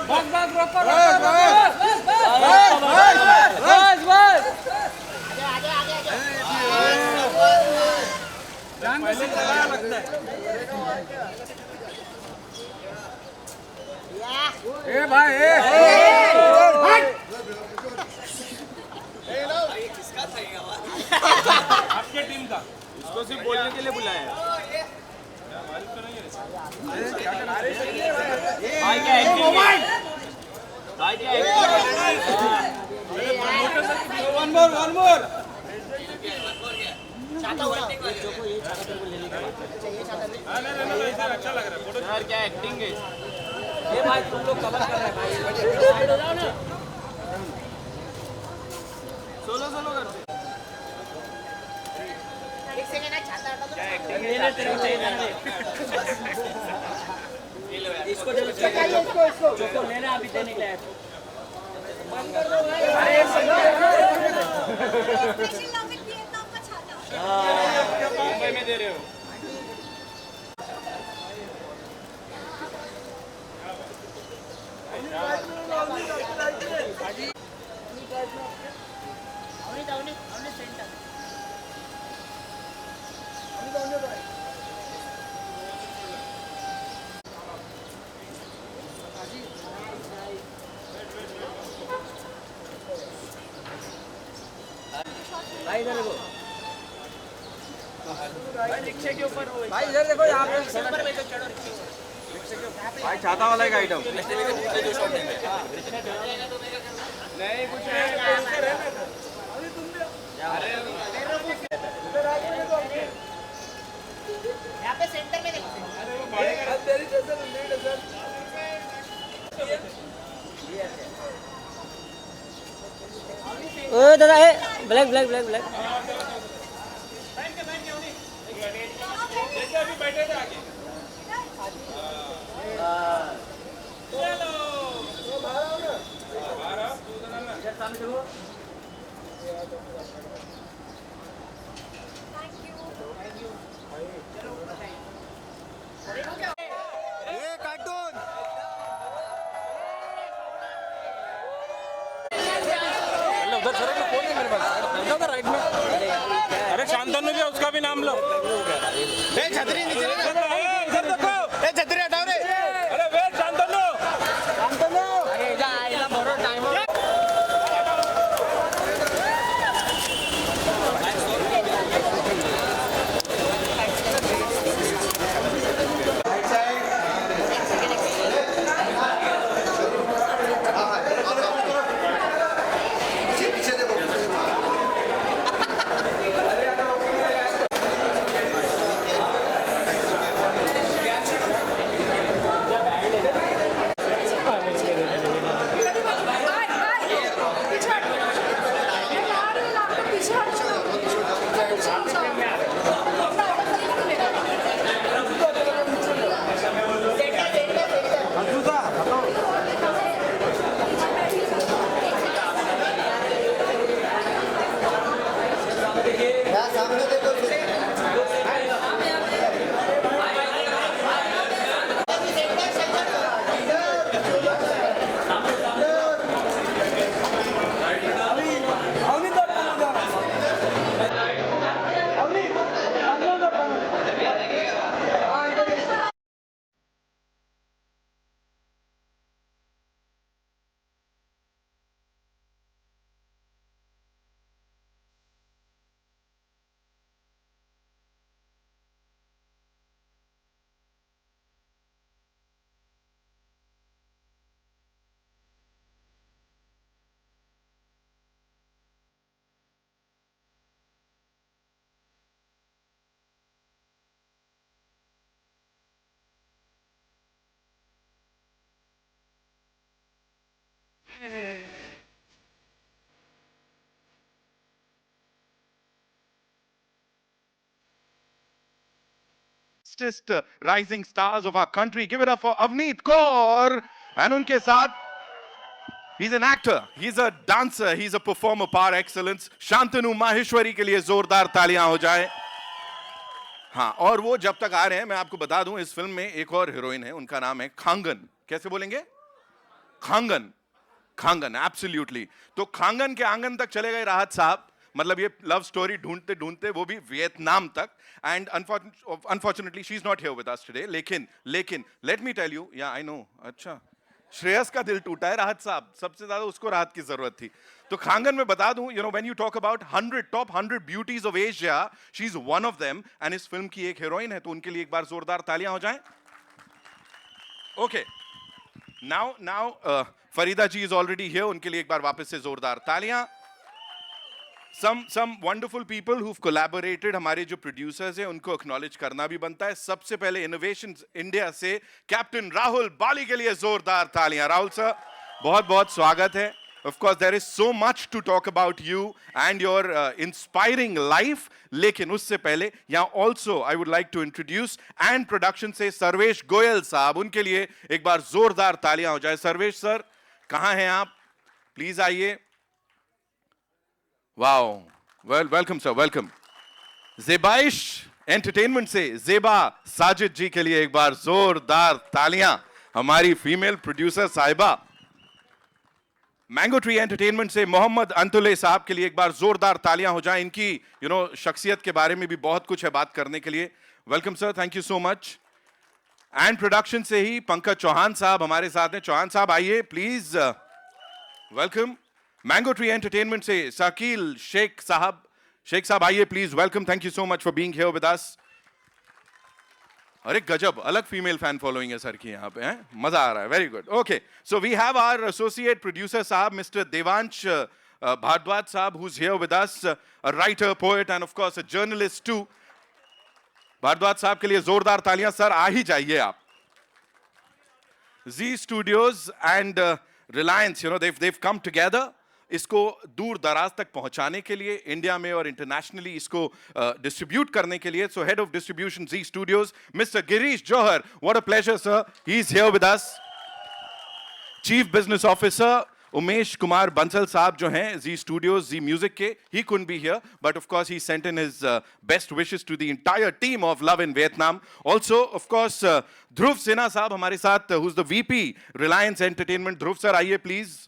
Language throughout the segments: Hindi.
बस रोको बस ध्यान से चला लगता है। ए भाई किसका था ये आवाज? आपके टीम का। उसको सिर्फ बोलने के लिए बुलाया है। भाई क्या एक्टिंग है? भाई क्या एक्टिंग है? वन मोर अच्छा लग रहा है यार क्या एक्टिंग है? ये भाई तुम लोग कवर कर रहे हैं भाई साइड हो जाओ ना। सोलो सोलो करते। क्या एक्टिंग लेने तेरे को चाहिए ना इसको इसको लेना अभी देने के लिए बंद कर दो भाई। मुंबई में दे रहे हो? भाई इधर देखो भाई रिक्शे के ऊपर हो। भाई इधर देखो यहाँ पे भाई छाता वाला एक आइटम नहीं कुछ यहाँ पे सेंटर में देखो। ओ दादा ए ब्लैक ब्लैक ब्लैक ब्लैक उधर सर फोन है मेरे पास राइट में। अरे शांतनु भी उसका भी नाम लो। छतरी नीचे इधर देखो छतरी हटाओ रे। अरे वेट शांतनु शांतनु अरे जा आइला बरो time rising stars of our country. Give it up for Avneet Kaur. And उनके साथ he's an actor, he's a dancer, he's a performer par excellence. Shantanu Maheshwari के लिए जोरदार तालियां हो जाए. हाँ, और वो जब तक आ रहे हैं मैं आपको बता दूं इस फिल्म में एक और हीरोइन है, उनका नाम है खांगन. कैसे बोलेंगे? खांगन, खांगन एब्सोल्युटली। तो खांगन के आंगन तक चले गए राहत साहब, मतलब ये लव स्टोरी ढूंढते ढूंढते वो भी वियतनाम तक। And unfortunately she is not here with us today. लेकिन लेट मी टेल यू, या आई नो, अच्छा श्रेयस का दिल टूटा है राहत साहब, सबसे ज्यादा उसको राहत की जरूरत थी। तो खांगन में बता दूं, you know when you talk about 100 top 100 beauties of Asia, she is one of them and इस फिल्म की एक हीरोइन है। तो उनके लिए एक बार जोरदार तालियां हो जाएं। Okay, now Farida ji is already here, उनके लिए एक बार वापस से जोरदार तालियां। some wonderful people who've collaborated, हमारे जो producers हैं उनको acknowledge करना भी बनता है। सबसे पहले Innovations India से कैप्टन राहुल बाली के लिए जोरदार तालियां। राहुल सर, बहुत बहुत स्वागत है। Of course there is so much to talk about you and your inspiring life, लेकिन उससे पहले यहाँ also I would like to introduce and production से सर्वेश गोयल साहब, उनके लिए एक बार जोरदार तालियां हो जाए। सर्वेश सर कहाँ हैं आप, प्लीज आइए। Wow, welcome sir, welcome. Zebaish entertainment से ज़ेबा साजिद जी के लिए एक बार जोरदार तालियां, हमारी फीमेल प्रोड्यूसर साहिबा। मैंगो ट्री एंटरटेनमेंट से मोहम्मद अंतुले साहब के लिए एक बार जोरदार तालियां हो जाएं। इनकी शख्सियत के बारे में भी बहुत कुछ है बात करने के लिए। Welcome sir, thank you so much. And production से ही पंकज चौहान साहब हमारे साथ हैं। चौहान साहब आइए please, welcome. Mango tree entertainment से शकील शेख साहब आइए please, welcome, thank you so much for being here with us. अरे गजब, अलग फीमेल फैन फॉलोइंग है सर की यहाँ पे, हैं? मजा आ रहा है, very good. Okay, so we have our associate producer साहब मिस्टर देवांश भारद्वाज साहब, who is here with us, a writer, poet and of course a journalist too. Bhardwaj साहब के लिए जोरदार तालियां। सर आ ही जाइए आप। Zee studios and Reliance, they've come together इसको दूर दराज तक पहुंचाने के लिए, इंडिया में और इंटरनेशनली इसको डिस्ट्रीब्यूट करने के लिए। So head of distribution Zee studios mister Girish Johar, what a pleasure sir, he is here with us. Chief business officer Umesh Kumar Bansal साहब जो हैं जी स्टूडियोज जी म्यूजिक के, he couldn't be here but of course he sent in his best wishes to the entire team of love in Vietnam. Also of course Dhruv Sinha साहब हमारे साथ, who is the VP Reliance entertainment. Dhruv sir आइए प्लीज।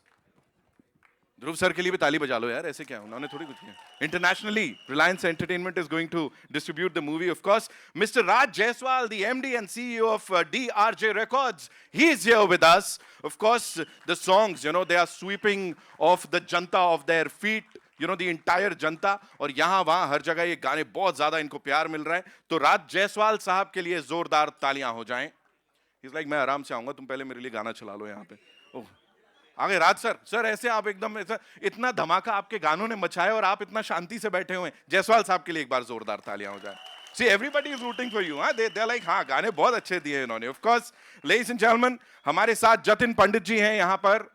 ध्रुव सर के लिए भी ताली बजा लो यार, ऐसे क्या, उन्होंने थोड़ी कुछ किया। Internationally Reliance entertainment is going to distribute the movie. Of course mister Raj Jaiswal, the MD and CEO of DRJ Records, he is here with us. Of course the songs, they are sweeping off the janta of their feet, the entire जनता, और यहाँ वहाँ हर जगह ये गाने बहुत ज्यादा इनको प्यार मिल रहा है। तो राज जायसवाल साहब के लिए जोरदार तालियां हो जाएं। He's like, मैं आराम से आऊंगा, तुम पहले मेरे लिए गाना चला लो यहाँ पे। ओह, आगे राज सर ऐसे आप एकदम इतना धमाका आपके गानों ने मचाया और आप इतना शांति से बैठे हुए हैं। जायसवाल साहब के लिए एक बार जोरदार तालियां हो जाए। See, everybody is rooting for you, huh? They're like, हाँ गाने बहुत अच्छे दिए इन्होंने। Of course, ladies and gentlemen, हमारे साथ जतिन पंडित जी हैं यहाँ पर।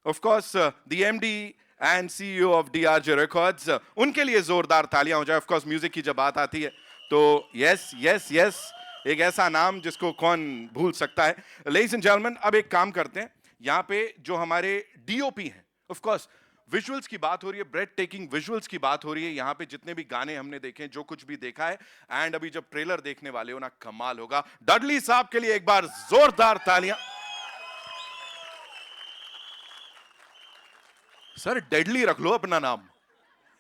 Of course, the MD and CEO of DRJ Records, उनके लिए जोरदार तालियां हो जाए। Of course, म्यूजिक की जब बात आती है तो yes, एक ऐसा नाम जिसको कौन भूल सकता है। Ladies and gentlemen, अब एक काम करते हैं, यहाँ पे जो हमारे DOP हैं, ऑफ कोर्स विजुअल्स की बात हो रही है, ब्रेड टेकिंग विजुअल्स की बात हो रही है। यहाँ पे जितने भी गाने हमने देखे, जो कुछ भी देखा है, एंड अभी जब ट्रेलर देखने वाले हो ना, कमाल होगा। डडली साहब के लिए एक बार जोरदार तालियां। सर डेडली रख लो अपना नाम,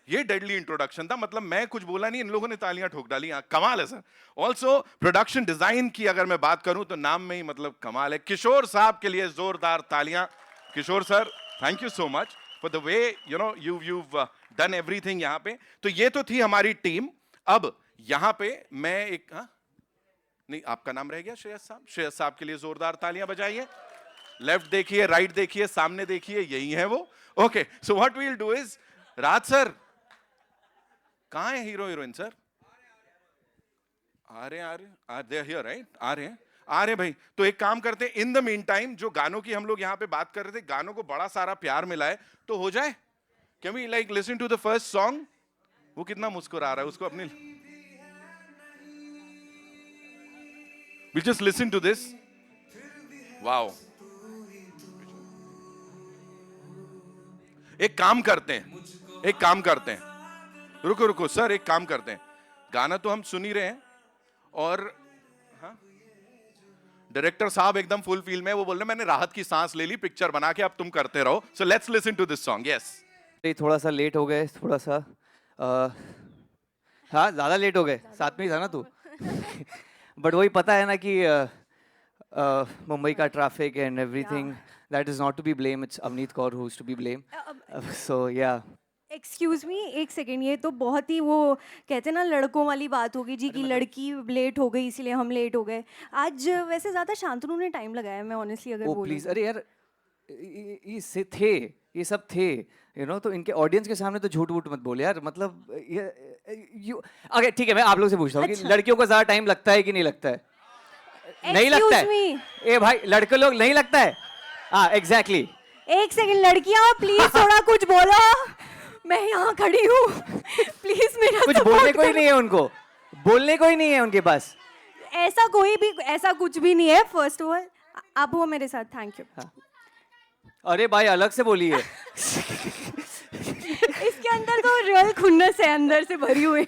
ये डेडली इंट्रोडक्शन था, मतलब मैं कुछ बोला नहीं, इन लोगों ने तालियां ठोक डाली। कमाल है सर। ऑल्सो प्रोडक्शन डिजाइन की अगर मैं बात करूं तो नाम में ही मतलब कमाल है। किशोर साहब के लिए जोरदार तालियां। Kishore sir, thank you so much for the way you've done everything यहाँ पे। तो ये तो थी हमारी टीम। अब यहाँ पे मैं एक नहीं, आपका नाम रह गया श्रेयस साहब। श्रेयस साहब के लिए जोरदार तालियां बजाइए। लेफ्ट देखिए, राइट देखिए, सामने देखिए, यही है वो। Okay, so what we will do is, Raj sir कहाँ है हीरो हीरोइन सर? आ रहे दे हियर राइट, आ रहे भाई। तो एक काम करते हैं, इन द मीन टाइम जो गानों की हम लोग यहाँ पे बात कर रहे थे, गानों को बड़ा सारा प्यार मिला है, तो हो जाए। Can we like listen to the first song? वो कितना मुस्कुरा रहा है, उसको अपनी we just listen to this. Wow, एक काम करते हैं, रुको सर, एक काम करते हैं, गाना तो हम सुन ही रहे हैं और हाँ डायरेक्टर साहब एकदम फुल फील में, वो बोल रहे मैंने राहत की सांस ले ली, पिक्चर बना के अब तुम करते रहो. So let's listen to this song. Yes. थोड़ा सा लेट हो गए, थोड़ा सा हाँ ज़्यादा लेट हो गए, साथ में ही था ना तू. बट वही पता है ना कि मुंबई का traffic and everything, that is not to be blame, it's Avneet Kaur who is to be blame. So yeah excuse मी, एक सेकेंड, ये तो बहुत ही वो कहते हैं ना लड़कों वाली बात होगी जी कि लड़की लेट हो गई इसलिए हम लेट हो गए. आज वैसे ज़्यादा शांतनु ने टाइम लगाया, मैं ऑनेस्टली अगर ओ बोलूं. प्लीज, अरे यार ये थे, ये सब थे, यू नो. तो इनके ऑडियंस के सामने तो झूठ वूठ मत बोले यार. मतलब यू ओके ठीक है, मैं आप लोग से पूछता हूँ कि लड़कियों को ज़्यादा टाइम लगता है कि नहीं लगता है? नहीं लगता है. ए भाई, लड़के लोग नहीं लगता है. हाँ एग्जैक्टली. एक सेकेंड लड़कियाँ प्लीज थोड़ा कुछ बोलो, मैं यहाँ खड़ी हूँ. प्लीज मेरा कुछ बोलने को ही नहीं है उनको, बोलने को ही नहीं है उनके पास. ऐसा कोई भी, ऐसा कुछ भी नहीं है. फर्स्ट ऑफ ऑल आप हो मेरे साथ, थैंक यू. अरे भाई अलग से बोलिए. इसके अंदर तो रियल खुन्नस है अंदर से भरी हुई.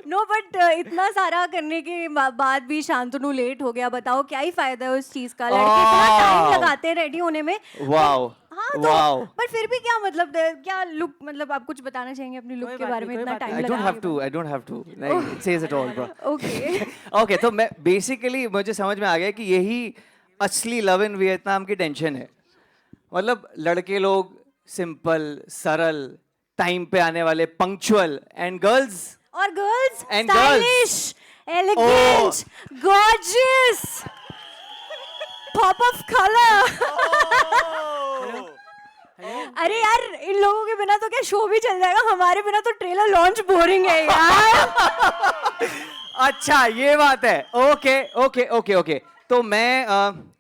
नो बट इतना सारा करने के बाद भी शांतनु लेट हो गया. बताओ क्या ही फायदा है उस चीज का. लड़के इतना टाइम लगाते हैं रेडी होने में. वाओ. हाँ तो वाओ. पर फिर भी क्या मतलब, क्या लुक, मतलब आप कुछ बताना चाहेंगे अपनी लुक के बारे में? इतना time I don't have to. I don't have to. नहीं, it says it all, bro. Okay. Okay, तो मैं बेसिकली मुझे समझ में आ गया कि यही असली लव इन वियतनाम की टेंशन है. मतलब लड़के लोग सिंपल, सरल, टाइम पे आने वाले, पंक्चुअल, एंड गर्ल्स और girls And girls. Stylish, elegant, gorgeous, pop of colour. अरे यार इन लोगों के बिना तो क्या शो भी चल जाएगा, हमारे बिना तो ट्रेलर लॉन्च बोरिंग है यार. अच्छा ये बात है. Okay okay okay okay. तो मैं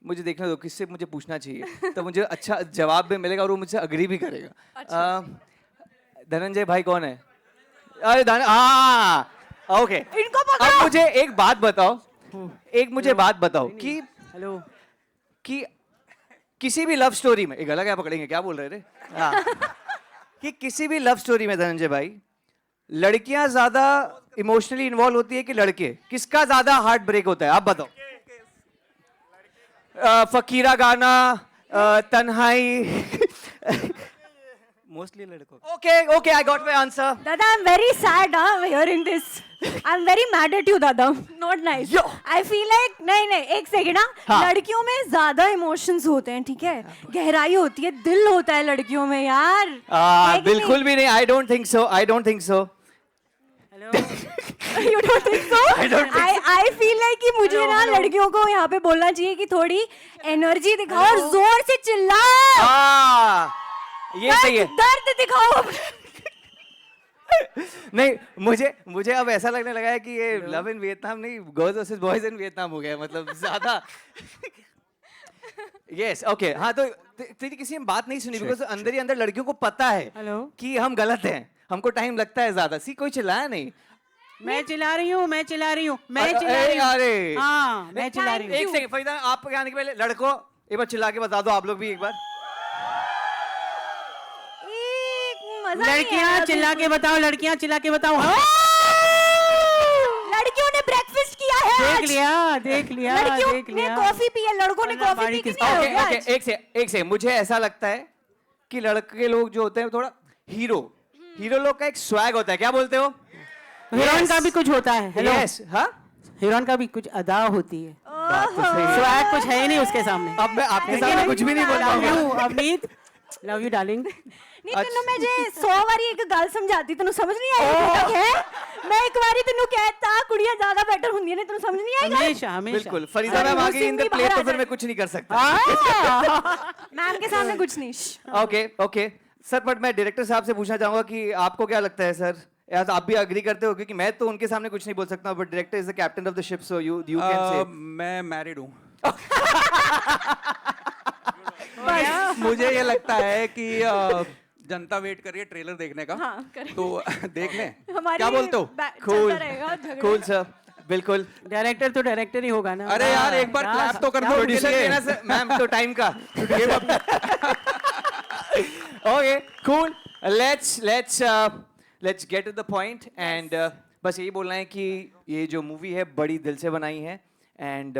मुझे देखने दो किससे मुझे पूछना चाहिए, तो मुझे अच्छा जवाब भी मिलेगा और वो मुझसे अग्री भी करेगा. धनंजय भाई कौन है? अरे हाँ ओके. इनको अब पकड़ो. मुझे एक बात बताओ, एक मुझे बात बताओ कि हेलो, कि किसी भी लव स्टोरी में, एक अलग क्या पकड़ेंगे, क्या बोल रहे थे? हाँ. कि किसी भी लव स्टोरी में धनंजय भाई, लड़कियां ज्यादा इमोशनली इन्वॉल्व होती है कि लड़के? किसका ज्यादा हार्ट ब्रेक होता है आप बताओ? फकीरा गाना, तन्हाई. मोस्टली लड़कों. Okay okay, I got my answer. Dada I am very sad hearing this. I am very mad at you dada. Not nice. Yo. I feel like, नहीं नहीं एक सेकेंड ना. हाँ. लड़कियों में ज्यादा इमोशंस होते हैं, ठीक है, गहराई होती है, दिल होता है लड़कियों में यार. है कि बिल्कुल भी नहीं. I don't think so. I don't think so. Hello. नहीं? You don't think so? I don't think I feel like कि मुझे ना लड़कियों को यहाँ पे बोलना चाहिए कि थोड़ी एनर्जी दिखाओ और जोर से चिल्लाओ. ये सही है. दर्द दिखाओ. नहीं, मुझे अब ऐसा लगने लगा है कि ये लव इन वियतनाम नहीं, girls versus boys in Vietnam हो गया है. मतलब ज्यादा. Yes okay. हाँ तो तेरी किसी ने बात नहीं सुनी, बिकॉज अंदर ही अंदर लड़कियों को पता है हेलो. कि हम गलत हैं, हमको टाइम लगता है ज्यादा. सी कोई चिल्लाया नहीं. मैं चिल्ला रही हूँ, मैं चिल्ला रही हूँ, मैं अरे, चिल्ला रही हूँ. अरे. हाँ मैं चिल्ला रही हूँ. एक सेकंड फरीदा, आप आने के पहले लड़कों एक बार चिल्ला के बता दो आप लोग भी एक बार. मजा नहीं लड़कियाँ आया चिल्ला के बताओ, लड़कियाँ चिल्ला के बताओ. लड़कियों ने ब्रेकफास्ट किया है देख आज. लिया, देख लिया, लड़कियों देख ने लिया. कॉफी पी है, लड़कों ने वरना कॉफी बारी पी के किसकी? नहीं ओके आए ओके, आज. एक से मुझे ऐसा लगता है कि लड़के लोग जो होते हैं थोड़ा हीरो लोग का एक स्वैग होता है. क्या बोलते हो? हीरोइन का भी कुछ होता है. हेलो. यस. हाँ हीरोइन का भी कुछ अदा होती है. बात तो सही है. स्वैग कुछ है ही नहीं उसके सामने. अब मैं आपके सामने कुछ भी नहीं बोल लव पाऊंगा. You Avneet, love you darling. नहीं तेनों मैं जे 100 बारी एक गल समझाती तेनों समझ नहीं आई है. मैं एक बारी तेनों कहता कुड़ियां ज्यादा बेटर हुंदी ने, तेनों समझ नहीं आई. हमेशा हमेशा. बिल्कुल. फरीदा मैम आगे इन द प्ले तो फिर मैं कुछ नहीं कर सकता. मैम के सामने कुछ नहीं. ओके ओके सर, बट मैं डायरेक्टर साहब से पूछना चाहूंगा कि आपको क्या लगता है सर, या तो आप भी अग्री करते हो? क्योंकि मैं तो उनके सामने कुछ नहीं बोल सकता, but director is the captain of the ship, so you can say. मैं मैरिड हूँ. मुझे ये लगता है कि जनता वेट कर रही है ट्रेलर देखने का. हाँ, करें. तो देख लें. हमारी क्या बोलते हो? कूल रहेगा झगड़ा. Cool sir. बिल्कुल. डायरेक्टर तो डायरेक्टर ही होगा ना. अरे यार एक बार क्लैप तो कर दो. प्रोड्यूसर के ना सर, मैम तो टाइम का. Okay cool. Let's get to the point. And बस यही बोलना है कि ये जो मूवी है बड़ी दिल से बनाई है, एंड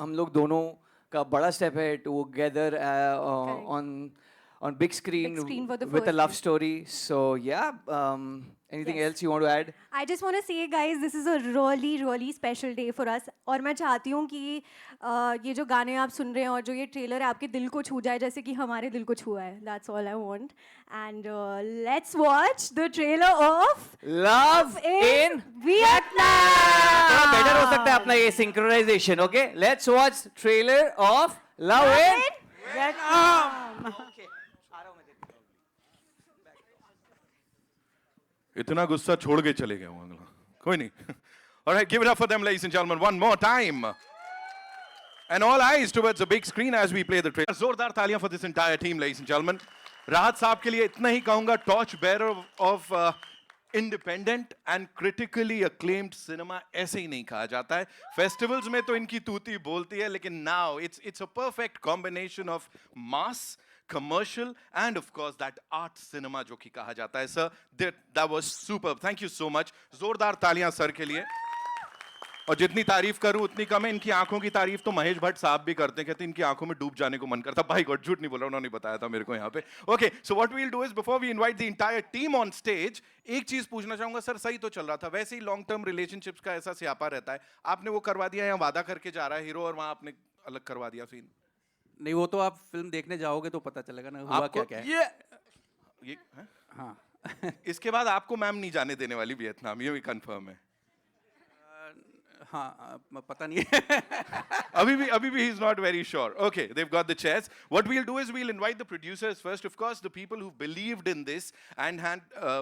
हम लोग दोनों का बड़ा स्टेप है together on big screen for the with a first love time. story. So yeah, anything else you want to add? I just want to say, guys, this is a really, really special day for us. और मैं चाहती हूँ कि ये जो गाने आप सुन रहे हैं और जो ये ट्रेलर है आपके दिल को छू जाए जैसे कि हमारे दिल को छुआ है. That's all I want. And let's watch the trailer of Love in Vietnam. better हो सकता है अपना ये synchronization. Okay, let's watch trailer of Love in Vietnam. इतना गुस्सा छोड़ के चले गए हूं अगला कोई नहीं all right give it up for them ladies and gentlemen one more time and all eyes towards the big screen as we play the trailer जोरदार तालियां for this entire team ladies and gentlemen राहत साहब के लिए इतना ही कहूंगा torch bearer of independent and critically acclaimed cinema ऐसे ही नहीं कहा जाता है festivals में तो इनकी तूती बोलती है लेकिन now it's a perfect combination of mass commercial and of course that art cinema जो कि कहा जाता है sir that was superb thank you so much जोरदार तालियां सर के लिए और जितनी तारीफ करूं उतनी कम है इनकी आंखों की तारीफ तो महेश भट्ट साहब भी करते हैं कहते हैं इनकी आंखों में डूब जाने को मन करता भाई गॉड झूठ नहीं बोला उन्होंने बताया था मेरे को यहाँ पे okay so what we will do is before we invite the entire team on stage एक चीज पूछना चाहूंगा सर सही तो चल रहा था वैसे ही लॉन्ग टर्म रिलेशनशिप्स का ऐसा स्यापा रहता है आपने वो करवा दिया या वादा करके जा रहा है हीरो और वहां आपने अलग करवा दिया सीन नहीं वो तो आप फिल्म देखने जाओगे तो पता चलेगा ना हुआ क्या क्या है ये हैं? हाँ इसके बाद आपको मैम नहीं जाने देने वाली वियतनाम ये भी कंफर्म है हाँ पता नहीं है Abhi he is not very sure. Okay, they've got the chairs. What we'll do is we'll invite the producers first, of course, the people who believed in this and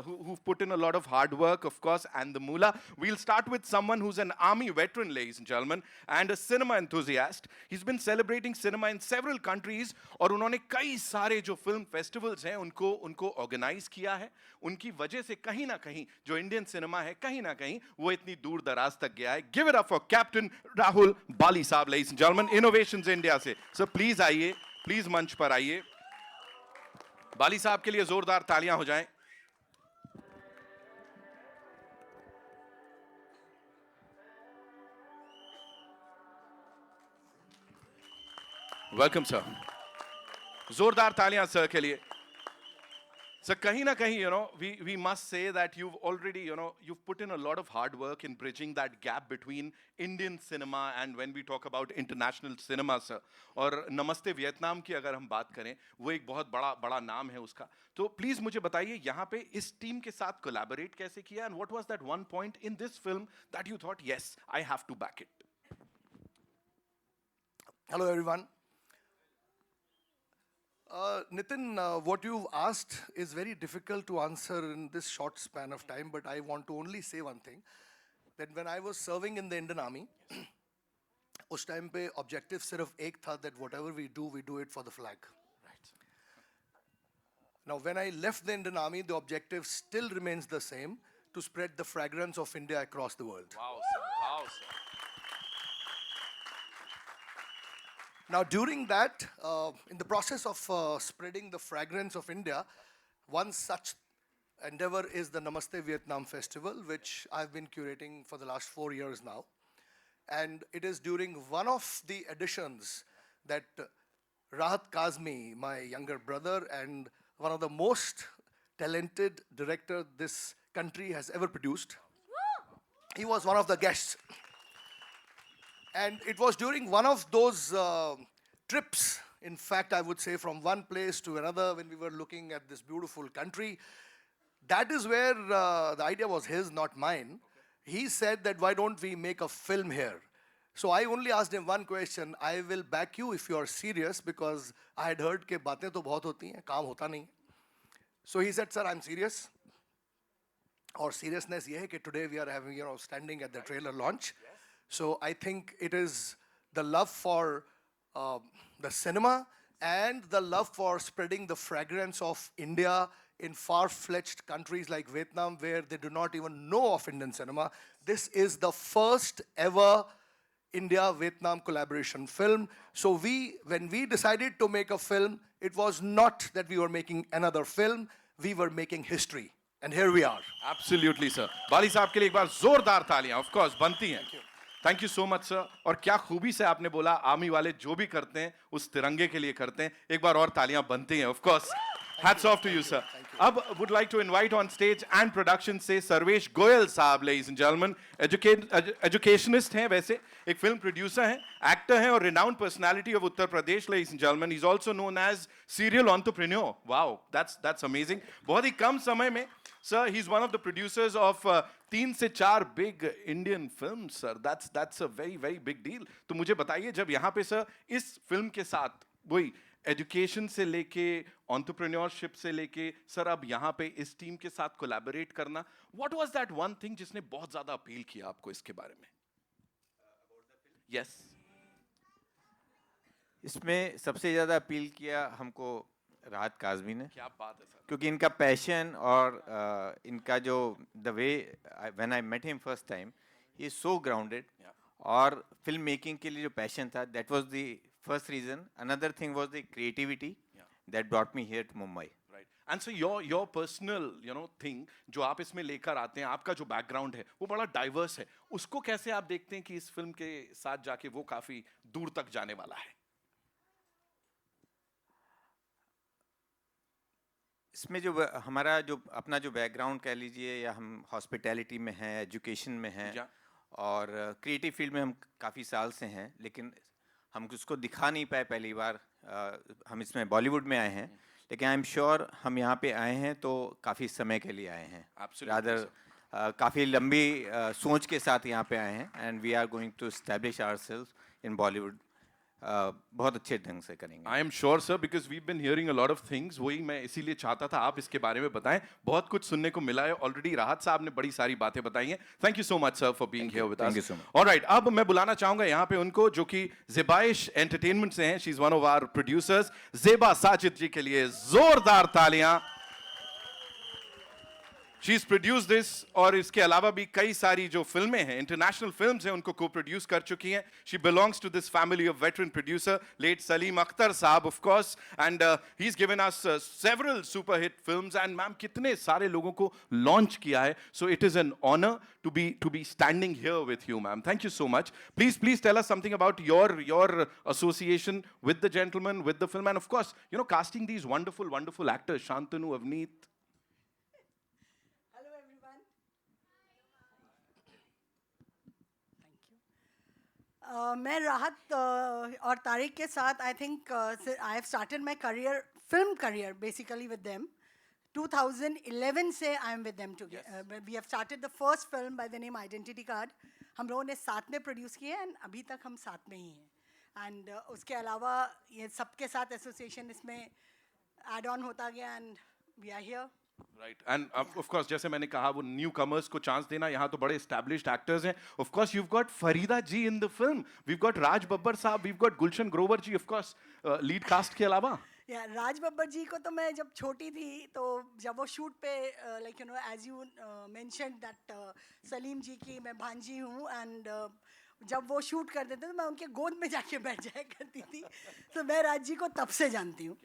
who've put in a lot of hard work, of course, and the moolah. We'll start with someone who's an army veteran, ladies and gentlemen, and a cinema enthusiast. He's been celebrating cinema in several countries और उन्होंने कई सारे जो film festivals हैं उनको organize किया है. उनकी वजह से कहीं ना कहीं जो इंडियन सिनेमा है कहीं ना कहीं वो इतनी दूर दराज तक गया है. Give it up for Captain Rahul Bali साहब, ladies and gentlemen, Innovations India से. So please आइए, please मंच पर आइए. बाली साहब के लिए जोरदार तालियां हो जाएं. Welcome, sir. जोरदार तालियां सर के लिए. So kahin na kahin, we must say that you've already, you've put in a lot of hard work in bridging that gap between Indian cinema and when we talk about international cinema, sir. और नमस्ते वियतनाम की अगर हम बात करें, वो एक बहुत बड़ा नाम है उसका. तो please मुझे बताइए यहाँ पे इस टीम के साथ collaborate कैसे किया and what was that one point in this film that you thought, yes, I have to back it. Hello, everyone. Nitin, what you've asked is very difficult to answer in this short span of time, but I want to only say one thing, that when I was serving in the Indian Army, उस time पे objective सिर्फ एक था that whatever we do it for the flag. Right. Now, when I left the Indian Army, the objective still remains the same, to spread the fragrance of India across the world. Wow, sir. Wow, sir. Now, during that, in the process of spreading the fragrance of India, one such endeavor is the Namaste Vietnam Festival, which I've been curating for the last 4 years now. And it is during one of the editions that Rahat Kazmi, my younger brother and one of the most talented director this country has ever produced, he was one of the guests. And it was during one of those trips, in fact, I would say from one place to another when we were looking at this beautiful country. That is where the idea was his, not mine. He said that why don't we make a film here? So I only asked him one question. I will back you if you are serious because I had heard कि बातें तो बहुत होती हैं, काम होता नहीं. So he said, sir, I'm serious. Our seriousness ये है कि today we are having, standing at the trailer launch. So I think it is the love for the cinema and the love for spreading the fragrance of India in far-fetched countries like Vietnam where they do not even know of Indian cinema. This is the first ever India-Vietnam collaboration film. So when we decided to make a film, it was not that we were making another film, we were making history. And here we are. Absolutely, sir. बाली साहब के लिए एक बार जोरदार तालियां, of course, बनती हैं. Thank you so much sir. और क्या खूबी से आपने बोला, आर्मी वाले जो भी करते हैं उस तिरंगे के लिए करते हैं। एक बार और तालियां बनती हैं, of course. Hats off to you sir. अब would like to invite on stage and production से सर्वेश गोयल साहब, लेडीज एंड जेंटलमैन। एजुकेशनिस्ट हैं, वैसे एक फिल्म प्रोड्यूसर हैं, एक्टर हैं और renowned personality of Uttar Pradesh, ladies and gentleman. He is also known as serial entrepreneur. Wow, that's amazing. बहुत ही कम समय में sir, he is one of the producers of 3 से 4 big Indian film sir. That's a very very big deal. तो मुझे बताइए, जब यहाँ पे सर इस फिल्म के साथ वही एजुकेशन से लेके एंटरप्रेन्योरशिप से लेके सर अब यहाँ पे इस टीम के साथ कोलैबोरेट करना, what was that one thing जिसने बहुत ज्यादा अपील किया आपको इसके बारे में? यस। इसमें सबसे ज़्यादा अपील किया हमको राहत काज़मी ने, क्या बात है सर। क्योंकि इनका पैशन और इनका जो the way when I met him first time, he is so grounded. और फिल्म मेकिंग के लिए जो पैशन था, that was the first reason. Another thing was the creativity that brought me here to Mumbai. Right. And so your personal thing जो आप इसमें लेकर आते हैं, आपका जो बैकग्राउंड है वो बड़ा डाइवर्स है, उसको कैसे आप देखते हैं कि इस फिल्म के साथ जाके वो काफी दूर तक जाने वाला है? इसमें जो हमारा जो अपना जो बैकग्राउंड कह लीजिए, या हम हॉस्पिटैलिटी में हैं, एजुकेशन में हैं, और क्रिएटिव फील्ड में हम काफ़ी साल से हैं, लेकिन हम उसको दिखा नहीं पाए पहली बार। हम इसमें बॉलीवुड में आए हैं, लेकिन आई एम श्योर हम यहाँ पे आए हैं तो काफ़ी समय के लिए आए हैं। रादर काफ़ी लंबी सोच के साथ यहाँ पे आए हैं, and we are going to establish ourselves in Bollywood. बहुत अच्छे ढंग से करेंगे। I am sure sir, because we been hearing a lot of things. वही मैं इसीलिए चाहता था आप इसके बारे में बताएं। बहुत कुछ सुनने को मिला है ऑलरेडी। राहत साहब ने बड़ी सारी बातें बताई हैं। Thank you so much sir for being here with us. Thank you so much. Alright, अब मैं बुलाना चाहूंगा यहाँ पे उनको जो कि ज़ेबाइश एंटरटेनमेंट से हैं। She is one of our producers. Zeba Sajid ji के लिए जोरदार तालियां। शी इज प्रोड्यूस दिस, और इसके अलावा भी कई सारी जो फिल्में हैं, इंटरनेशनल फिल्म्स हैं, उनको को प्रोड्यूस कर चुकी हैं। She belongs to this family of veteran producer late Salim Akhtar साहब, of course, and he is given us several super hit films. And ma'am कितने सारे लोगों को लॉन्च किया है, so it is an honour to be standing here with you ma'am. Thank you so much. Please tell us something about your association with the gentleman, with the film, and of course casting these wonderful actors, Shantanu, Avneet. मैं राहत और तारिक के साथ I think I have started my career, film career basically with them 2011 से। I am with them together. We have started the first film by the name identity card. हम लोगों ने साथ में प्रोड्यूस किए एंड अभी तक हम साथ में ही हैं। एंड उसके अलावा ये सबके साथ एसोसिएशन इसमें एड ऑन होता गया and we are here. Right, and of course जैसे मैंने कहा, वो न्यू कमर्स को चांस देना। यहाँ तो बड़े एस्टैब्लिश्ड एक्टर्स हैं। Of course you got Farida ji in the film, we got Raj Babbar साहब, we got Gulshan Grover ji, of course lead cast के अलावा। राज बब्बर जी को तो मैं जब छोटी थी, तो जब वो शूट पे like as you mention that Salim ji की मैं भांजी हूँ, एंड जब वो शूट करते थे तो मैं उनके गोद में जाके बैठ जाया करती थी। तो मैं राज जी को तब से जानती हूँ।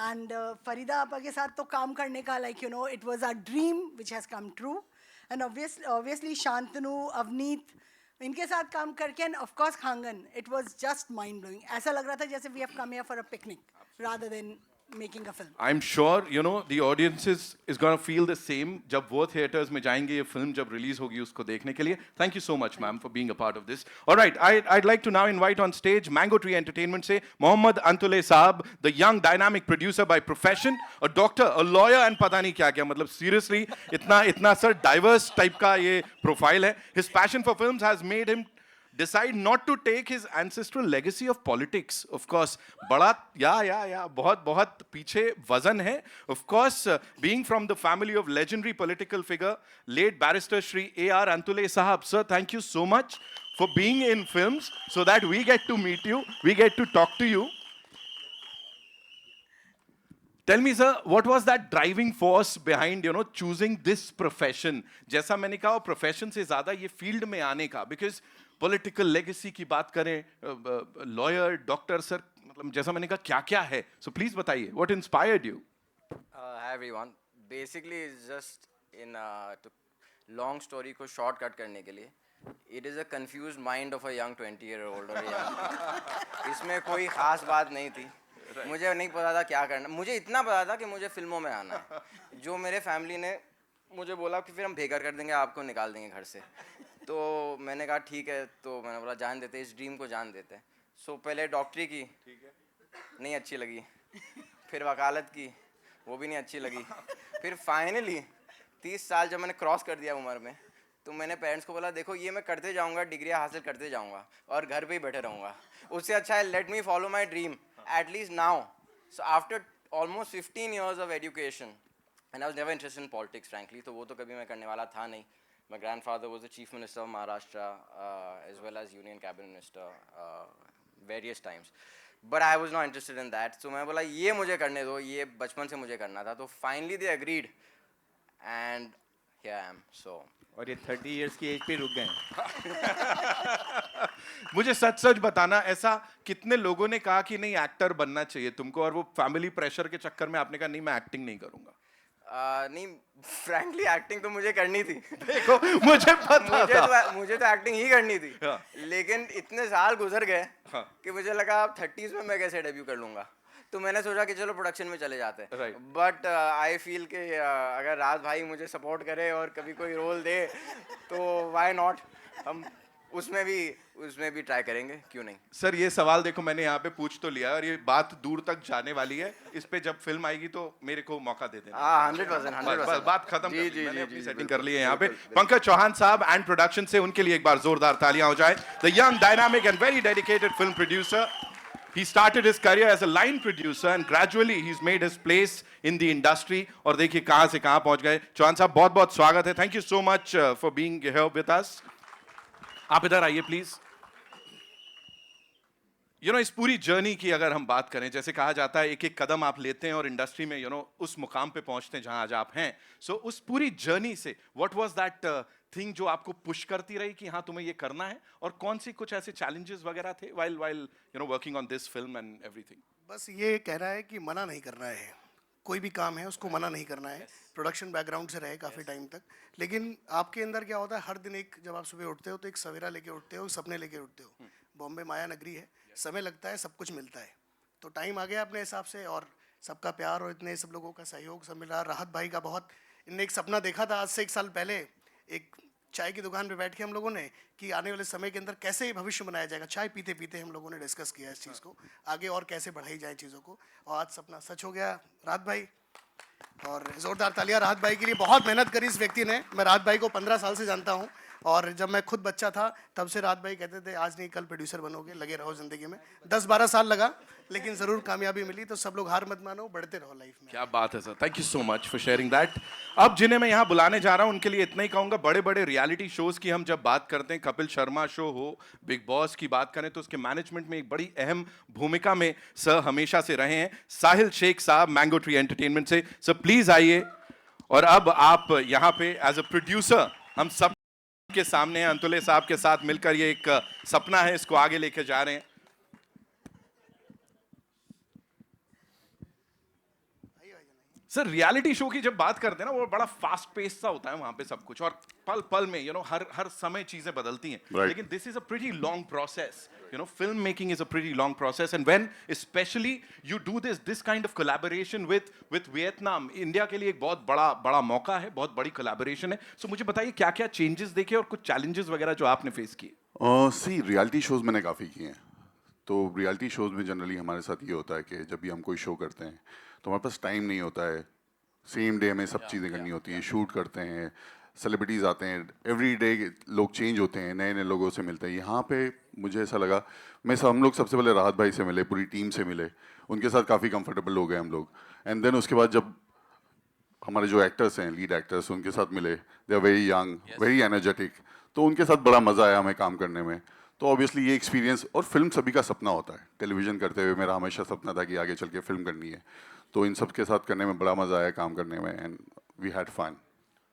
एंड फरीदा आपा के साथ तो काम करने का like it was a dream which has come true. And obviously Shantanu, Avneet, इनके साथ काम करके, एंड ऑफ कोर्स खांगन, it was just mind blowing. ऐसा लग रहा था जैसे we have come here for a picnic rather than making a film. I'm sure the audiences is going to feel the same जब वो theaters में जाएंगे, ये film जब release होगी उसको देखने के लिए। Thank you so much ma'am for being a part of this. All right, I'd like to now invite on stage Mango Tree Entertainment से मोहम्मद अंतुले साहब, the young dynamic producer by profession, a doctor, a lawyer, and पता नहीं क्या क्या, मतलब seriously इतना सर diverse type का ये profile है। His passion for films has made him decide not to take his ancestral legacy of politics. Of course, बड़ा बहुत पीछे वजन है. Of course, being from the family of legendary political figure, late barrister Shri A.R. Antule Sahab. Sir, thank you so much for being in films so that we get to meet you, we get to talk to you. Tell me, sir, what was that driving force behind, choosing this profession? जैसा मैंने कहा, profession से ज़्यादा ये field में आने का, because political legacy की बात करें, lawyer, doctor, sir, मतलब जैसा मैंने कहा क्या है? So please बताइए, what inspired you? Hi everyone. Basically, it's just in to long story को shortcut करने के लिए. It is a confuse mind of a young 20-year-old और young। इसमें कोई ख़ास बात नहीं थी। मुझे नहीं पता था क्या करना, मुझे इतना पता था कि मुझे फिल्मों में आना है। जो मेरे फैमिली ने मुझे बोला कि फिर हम बेघर कर देंगे, आपको निकाल देंगे घर से। तो मैंने कहा ठीक है, तो मैंने बोला जान देते, इस ड्रीम को जान देते। सो पहले डॉक्टरी की, नहीं अच्छी लगी। फिर वकालत की, वो भी नहीं अच्छी लगी। फिर फाइनली 30 साल जब मैंने क्रॉस कर दिया उम्र में, तो मैंने पेरेंट्स को बोला देखो ये मैं करते जाऊंगा, डिग्रियाँ हासिल करते जाऊंगा और घर पे ही बैठे रहूँगा। उससे अच्छा है let me follow my dream at least now. So after almost 15 years of education and I was never interested in politics frankly, तो वो तो कभी मैं करने वाला था नहीं। My grandfather was the chief minister of Maharashtra as well as union cabinet minister various times, but I was not interested in that। so मैं बोला ये मुझे करने दो, ये बचपन से मुझे करना था। तो finally they agreed and here I am। so और ये 30 years की एज पे रुक गए। मुझे सच सच बताना, ऐसा कितने लोगों ने कहा कि नहीं एक्टर बनना चाहिए तुमको, और वो फैमिली प्रेशर के चक्कर में आपने कहा नहीं मैं एक्टिंग नहीं करूंगा? नहीं फ्रैंकली एक्टिंग तो मुझे करनी थी। देखो मुझे पता था। मुझे तो एक्टिंग ही करनी थी। हाँ। लेकिन इतने साल गुजर गए हाँ। कि मुझे लगा अब 30s में मैं कैसे डेब्यू कर लूंगा। तो मैंने सोचा कि चलो प्रोडक्शन में चले जाते हैं। Right. बट आई फील कि अगर राज भाई मुझे सपोर्ट करे और कभी कोई रोल दे तो व्हाई नॉट, हम उसमें भी ट्राई करेंगे, क्यों नहीं। सर ये सवाल देखो मैंने यहाँ पे पूछ तो लिया और ये बात दूर तक जाने वाली है, इस पे जब फिल्म आएगी तो मेरे को मौका दे देना। 100%। बात खत्म कर ली, जी, मैंने जी, अपनी जी, सेटिंग बिल्कुल, कर ली है यहाँ पे। बिल्कुल, पंकज चौहान साहब एंड प्रोडक्शन से उनके लिए एक बार जोरदार तालियां हो जाए। The young dynamic and very dedicated film producer, he started his career as a line producer and gradually he's made his place in the industry। और देखिए कहां से कहां पहुंच गए। चौहान साहब बहुत बहुत स्वागत है, thank you so much for being here with अस। आप इधर आइए प्लीज। इस पूरी जर्नी की अगर हम बात करें, जैसे कहा जाता है एक एक कदम आप लेते हैं और इंडस्ट्री में उस मुकाम पे पहुंचते हैं जहां आज आप हैं। सो उस पूरी जर्नी से व्हाट वाज दैट थिंग जो आपको पुश करती रही कि हाँ तुम्हें ये करना है, और कौन सी कुछ ऐसे चैलेंजेस वगैरह थे while working on this film and everything? बस ये कहना है कि मना नहीं करना है, कोई भी काम है उसको मना नहीं करना है। प्रोडक्शन बैकग्राउंड से रहे काफ़ी टाइम तक, लेकिन आपके अंदर क्या होता है, हर दिन एक, जब आप सुबह उठते हो तो एक सवेरा लेके उठते हो, सपने लेके उठते हो। बॉम्बे माया नगरी है, समय लगता है, सब कुछ मिलता है। तो टाइम आ गया अपने हिसाब से, और सबका प्यार और इतने सब लोगों का सहयोग सब मिल रहा। राहत भाई का बहुत, इनने एक सपना देखा था आज से 1 साल पहले, एक चाय की दुकान पे बैठ के हम लोगों ने, कि आने वाले समय के अंदर कैसे भविष्य बनाया जाएगा। चाय पीते पीते हम लोगों ने डिस्कस किया इस चीज़ को, आगे और कैसे बढ़ाई जाए चीज़ों को, और आज सपना सच हो गया। राहत भाई, और जोरदार तालियां राहत भाई के लिए। बहुत मेहनत करी इस व्यक्ति ने। मैं राहत भाई को 15 साल से जानता हूँ, और जब मैं खुद बच्चा था तब से राहत भाई कहते थे आज नहीं कल प्रोड्यूसर बनोगे, लगे रहो ज़िंदगी में। 10-12 साल लगा, लेकिन ज़रूर कामयाबी मिली। तो सब लोग हार मत मानो, बढ़ते रहो लाइफ में। क्या बात है sir, thank you so much for sharing that. अब जिन्हें मैं यहाँ बुलाने जा रहा हूँ उनके लिए इतना ही कहूँगा, बड़े बड़े रियलिटी शोज की हम जब बात करते हैं, कपिल शर्मा शो हो, बिग बॉस की बात करें, तो उसके मैनेजमेंट में एक बड़ी अहम भूमिका में सर हमेशा से रहे हैं। साहिल शेख साहब मैंगो ट्री एंटरटेनमेंट से, सर प्लीज आइए। और अब आप यहाँ पे एज अ प्रोड्यूसर हम सब के सामने हैं, अंतुले साहब के साथ मिलकर ये एक सपना है, इसको आगे लेके जा रहे हैं। सर रियलिटी शो की जब बात करते हैं ना, वो बड़ा फास्ट पेस सा होता है वहां पे सब कुछ, और पल पल में हर समय चीजें बदलती हैं। Right. लेकिन this is a pretty long process, film making is a pretty long process, and when especially you do this kind of collaboration with Vietnam, India के लिए एक बहुत बड़ा मौका है, बहुत बड़ी collaboration है। So मुझे बताइए क्या क्या changes देखे और कुछ challenges वगैरह जो आपने face किए? सी रियलिटी शोज मैंने काफ़ी किए हैं। तो रियलिटी शोज में जनरली हमारे साथ ये होता है कि जब भी हम कोई शो करते हैं तो हमारे पास टाइम नहीं होता है, सेम डे में सब चीज़ें करनी होती हैं, शूट करते हैं, सेलिब्रिटीज़ आते हैं, एवरी डे लोग चेंज होते हैं, नए नए लोगों से मिलते हैं। यहाँ पे मुझे ऐसा लगा, हम लोग सबसे पहले राहत भाई से मिले, पूरी टीम से मिले, उनके साथ काफ़ी कंफर्टेबल हो गए हम लोग। एंड देन उसके बाद जब हमारे जो एक्टर्स हैं, लीड एक्टर्स, उनके साथ मिले, they are very young, very energetic, तो उनके साथ बड़ा मज़ा आया हमें काम करने में। तो ऑब्वियसली ये एक्सपीरियंस, और फिल्म सभी का सपना होता है, टेलीविज़न करते हुए मेरा हमेशा सपना था कि आगे चल के फिल्म करनी है, तो इन सब के साथ करने में बड़ा मज़ा आया काम करने में, and we had fun.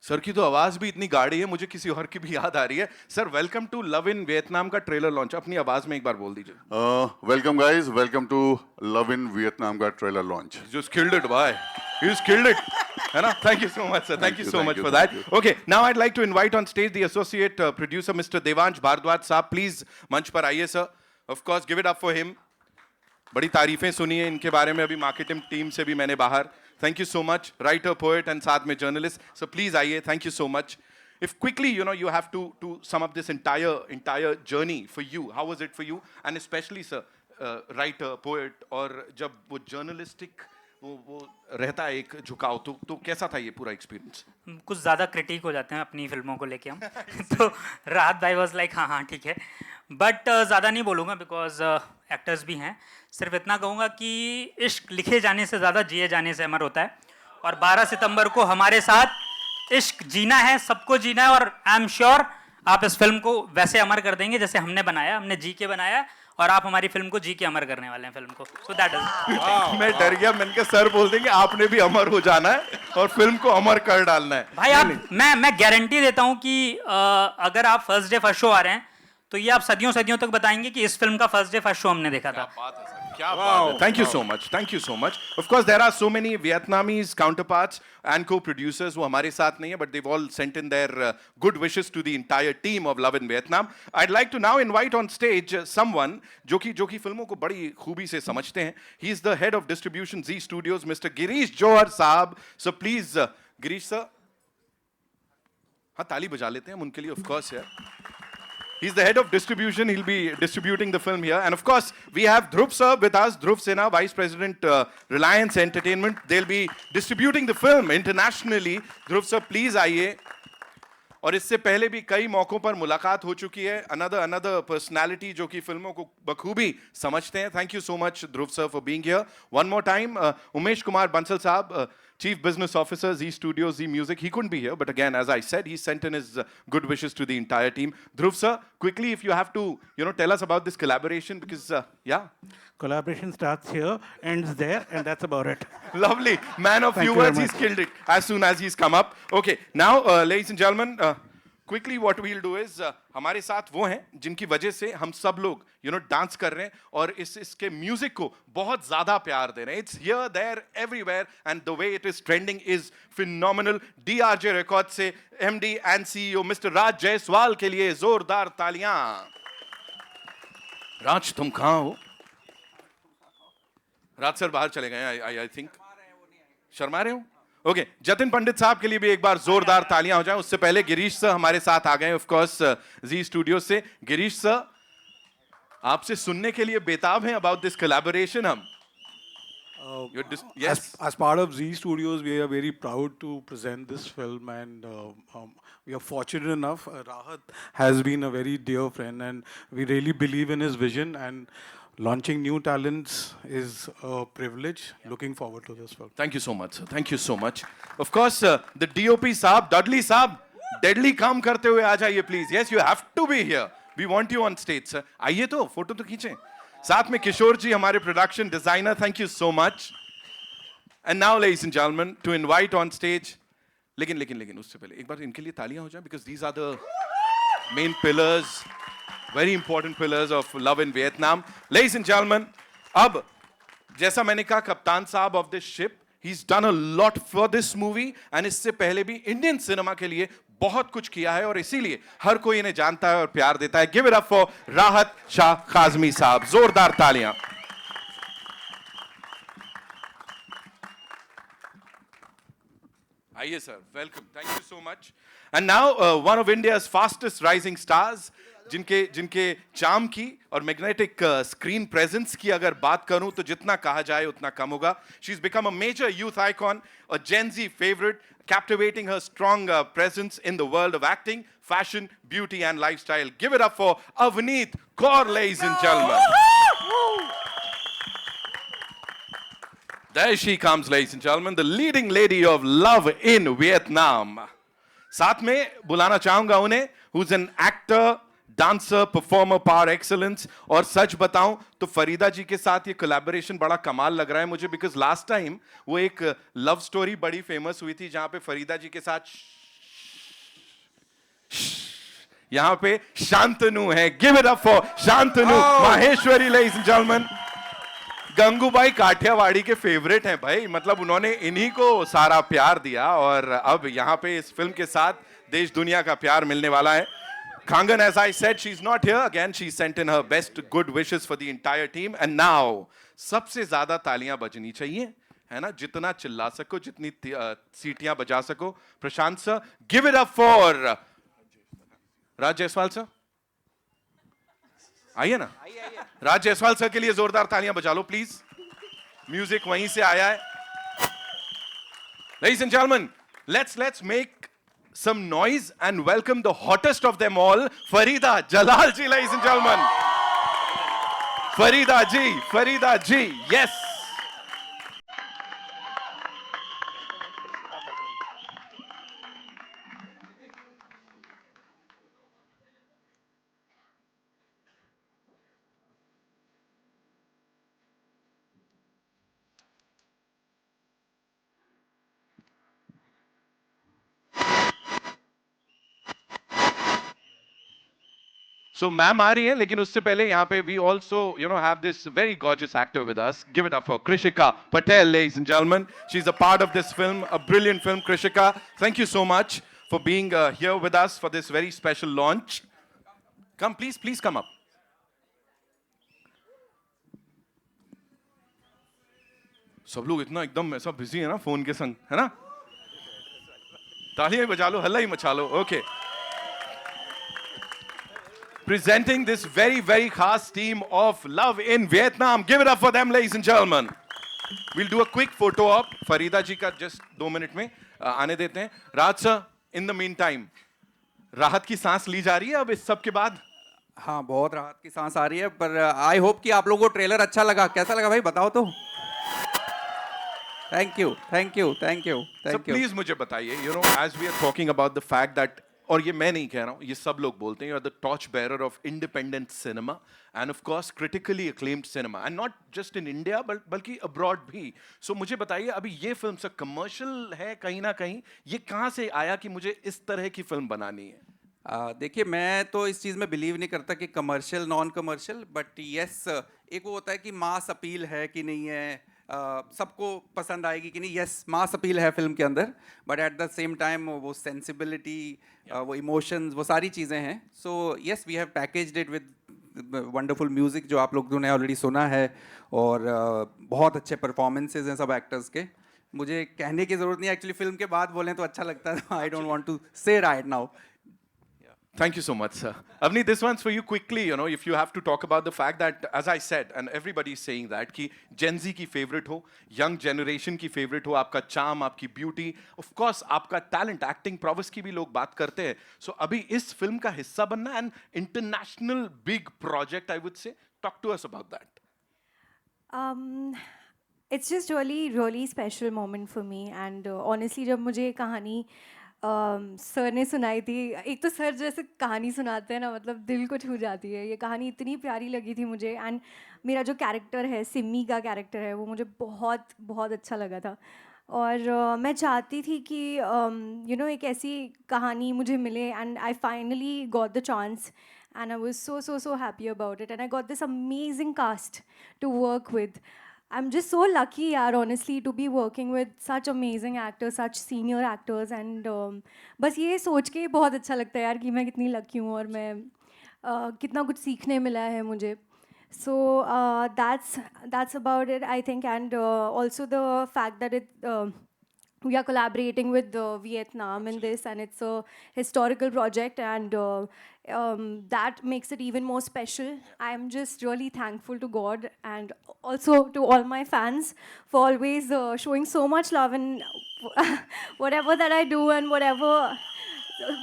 Sir की तो आवाज भी इतनी गाढ़ी है, मुझे किसी और की भी याद आ रही है। Sir welcome to love in Vietnam का ट्रेलर लॉन्च, अपनी आवाज में एक बार बोल दीजिए। Welcome guys, welcome to love in Vietnam का trailer launch. Just killed it भाई। He's killed it. है ना? Thank you so much, sir. Thank you so much for that. Okay, now I'd like to invite on stage the associate producer, Mr. Devansh Bhardwaj साहब. Please मंच पर आइए sir. Of course, give it up for him. बड़ी तारीफें सुनी है इनके बारे में अभी मार्केटिंग टीम से भी मैंने बाहर. Thank you so much. Writer, poet and साथ में journalist. So please आइए. Thank you so much. If quickly, you know, you have to sum up this entire journey for you. How was it for you? And especially, sir, writer, poet, और जब वो journalistic वो रहता है एक झुकाव, तो कैसा था ये पूरा एक्सपीरियंस? कुछ ज़्यादा क्रिटिक हो जाते हैं अपनी फिल्मों को लेके हम. तो राहत भाई वाज लाइक हाँ ठीक है, बट ज़्यादा नहीं बोलूँगा बिकॉज एक्टर्स भी हैं. सिर्फ इतना कहूँगा कि इश्क लिखे जाने से ज़्यादा जिए जाने से अमर होता है, और 12 सितंबर को हमारे साथ इश्क जीना है, सबको जीना है, और आई एम श्योर आप इस फिल्म को वैसे अमर कर देंगे जैसे हमने बनाया, हमने जी के बनाया, और आप हमारी फिल्म को जी के अमर करने वाले हैं फिल्म को. So that is. मैं डर गया, मैंने कहा सर बोल देंगे आपने भी अमर हो जाना है और फिल्म को अमर कर डालना है. भाई आप मैं गारंटी देता हूं कि अगर आप फर्स्ट डे फर्स्ट शो आ रहे हैं तो ये आप सदियों सदियों तक बताएंगे कि इस फिल्म का फर्स्ट डे फर्स्ट शो हमने देखा था. क्या बात है. Thank you so much. Thank you so much. Of course, there are so many Vietnamese counterparts and co-producers who हमारे साथ नहीं है, but they've all sent in their good wishes to the entire team of Love in Vietnam. I'd like to now invite on stage someone जो कि फिल्मों को बड़ी खूबी से समझते हैं. He is the head of distribution Z Studios, Mr. Girish Johar साहब. So please, Girish sir. हाँ ताली बजा लेते हैं हम उनके लिए, of course यार. He's the head of distribution. He'll be distributing the film here. And of course, we have Dhruv sir with us. Dhruv Sinha, Vice President, Reliance Entertainment. They'll be distributing the film internationally. Dhruv sir, please आइए. और इससे पहले भी कई मौकों पर मुलाकात हो चुकी है. Another personality जो कि फिल्मों को बखूबी समझते हैं. Thank you so much, Dhruv sir, for being here. One more time, Umesh Kumar Bansal साहब, Chief Business Officer, Z Studios, Z Music. He couldn't be here, but again, as I said, he sent in his good wishes to the entire team. Dhruv sir, quickly, if you have to, tell us about this collaboration, because, yeah. Collaboration starts here, ends there, and that's about it. Lovely. Man of few words, he's killed it as soon as he's come up. Okay, now, ladies and gentlemen, quickly what we'll do is, हमारे साथ वो हैं जिनकी वजह से हम सब लोग डांस कर रहे हैं और इसके म्यूजिक को बहुत ज़्यादा प्यार दे रहे हैं. It's here, there, everywhere, and the way it is trending is phenomenal. DRJ Records से MD and CEO Mr. Raj Jaiswal के लिए जोरदार तालियां. राज तुम कहाँ हो? राज सर बाहर चले गए आई थिंक. शर्मा रहे हो? ओके, जतिन पंडित साहब के लिए भी एक बार जोरदार तालियां हो जाएं. उससे पहले गिरीश सर हमारे साथ आ गए ऑफ कोर्स जी स्टूडियो से. गिरीश सर, आपसे सुनने के लिए बेताब हैं अबाउट दिस कोलैबोरेशन. हम yes. As part of Z Studios, we are very proud to present this film, and we are fortunate enough. Rahat has been a very dear friend, and we really believe in his vision, and launching new talents is a privilege. Looking forward to this film. Thank you so much, sir. Thank you so much. Of course, the DOP साहब, Dudley साहब, deadly काम करते हुए आ जाइए please. Yes, you have to be here. We want you on stage, sir. आइए तो, फोटो तो खींचें. साथ में किशोर जी हमारे production designer. Thank you so much. And now, ladies and gentlemen, to invite on stage. लेकिन उससे पहले एक बार इनके लिए तालियां हो जाएं, because these are the main pillars. Very important pillars of Love in Vietnam. Ladies and gentlemen, अब जैसा मैंने कहा कप्तान साहब of this ship, he's done a lot for this movie, and इससे पहले भी इंडियन सिनेमा के लिए बहुत कुछ किया है और इसीलिए हर कोई इन्हें जानता है और प्यार देता है. Give it up for राहत शाह खाजमी साहब. जोरदार तालियां. आइए sir, welcome. Thank you so much. And now one of India's fastest rising stars, जिनके चार्म की और मैग्नेटिक स्क्रीन प्रेजेंस की अगर बात करूं तो जितना कहा जाए उतना कम होगा. She's become a major youth icon, a Gen Z favorite, captivating her strong presence in the world of acting, fashion, beauty and lifestyle. Give it up for Avneet Kaur, ladies and gentlemen. There she comes, ladies and gentlemen, the leading lady of Love in Vietnam. साथ में बुलाना चाहूंगा उन्हें, who's an actor, dancer, performer, par excellence. और सच बताऊं तो फरीदा जी के साथ ये कोलैबोरेशन बड़ा कमाल लग रहा है मुझे, बिकॉज लास्ट टाइम वो एक लव स्टोरी बड़ी फेमस हुई थी जहां पे फरीदा जी के साथ यहां पे शांतनु है. Give it up for Shantanu Maheshwari, ladies and gentleman. Gangubai Kathiawadi के फेवरेट हैं भाई, मतलब उन्होंने इन्हीं को सारा प्यार दिया और अब यहाँ पे इस फिल्म के साथ देश दुनिया का प्यार मिलने वाला है. Kangan, as I said, she's not here. Again, she sent in her best good wishes for the entire team. And now, सबसे ज्यादा तालियां बजनी चाहिए, है ना? जितना चिल्ला सको, जितनी सीटियां बजा सको. Prashant sir, give it up for Raj Jaiswal sir. आइए ना. राज जायसवाल सर के लिए जोरदार तालियां बजा लो प्लीज. म्यूजिक वहीं से आया है. Ladies and gentlemen, let's make some noise and welcome the hottest of them all, Farida Jalal ji, ladies and gentlemen. Farida ji, yes. So ma'am आ रही है, लेकिन उससे पहले यहाँ पे we also have this very gorgeous actor with us. Give it up for Krishika Patel, ladies and gentlemen. She's a part of this film, a brilliant film. Krishika, thank you so much for being here with us for this very special launch. Come, please come up. सब लोग इतना एकदम ऐसा बिजी है ना फोन के संग, है ना? तालियां बजा लो, हल्ला ही मचा लो. Okay. Presenting this very, very khas team of Love in Vietnam. Give it up for them, ladies and gentlemen. We'll do a quick photo op. Farida ji का just 2 मिनट में आने देते हैं. राज सर, in the meantime, राहत की सांस ली जा रही है अब इस सब के बाद? हाँ, बहुत राहत की सांस आ रही है, पर आई होप कि आप लोगों को ट्रेलर अच्छा लगा. कैसा लगा भाई, बताओ तो. Thank you. So please मुझे बताइए, as we are talking about the fact that, और ये मैं नहीं कह रहा हूँ, ये सब लोग बोलते हैं, you are the torch bearer of independent cinema and of course critically acclaimed cinema, and not just in India बल्कि abroad भी. So मुझे बताइए, अभी ये फिल्म से कमर्शियल है कहीं ना कहीं, ये कहाँ से आया कि मुझे इस तरह की फिल्म बनानी है? देखिए, मैं तो इस चीज़ में बिलीव नहीं करता कि commercial non commercial, but yes, एक वो होता है कि मास अपील है कि नहीं है, सबको पसंद आएगी कि नहीं. यस, मास अपील है फिल्म के अंदर, but at the same time वो सेंसिबिलिटी, वो इमोशंस, वो सारी चीज़ें हैं. So yes, we have packaged it with wonderful music जो आप लोगों ने ऑलरेडी सुना है, और बहुत अच्छे परफॉर्मेंसेज हैं सब एक्टर्स के. मुझे कहने की ज़रूरत नहीं, एक्चुअली फिल्म के बाद बोलें तो अच्छा लगता है. आई डोंट वांट टू से right now. Thank you so much, sir. Avneet, this one's for you quickly, if you have to talk about the fact that, as I said, and everybody is saying that, कि Gen Z की favorite हो, young generation की favorite हो, आपका charm, आपकी beauty, of course, आपका talent, acting prowess की भी लोग बात करते हैं. So अभी इस film का हिस्सा बनना, and international big project, I would say. Talk to us about that. It's just really special moment for me, and honestly जब मुझे ये कहानी सर ने सुनाई थी, एक तो सर जैसे कहानी सुनाते हैं ना, मतलब दिल को छू जाती है. ये कहानी इतनी प्यारी लगी थी मुझे, एंड मेरा जो कैरेक्टर है, सिमी का कैरेक्टर है, वो मुझे बहुत अच्छा लगा था. और मैं चाहती थी कि एक ऐसी कहानी मुझे मिले, and I finally got the chance, and I was so happy about it, and I got this amazing cast to work with. I'm just so lucky, yaar, honestly, to be working with such amazing actors, such senior actors, and बस ये सोच के बहुत अच्छा लगता है यार कि मैं कितनी लकी हूँ और मैं कितना कुछ सीखने मिला है मुझे. So that's about it, I think, and also the fact that we are collaborating with Vietnam in this, and it's a historical project, and that makes it even more special. I'm just really thankful to God and also to all my fans for always showing so much love in whatever that I do and whatever.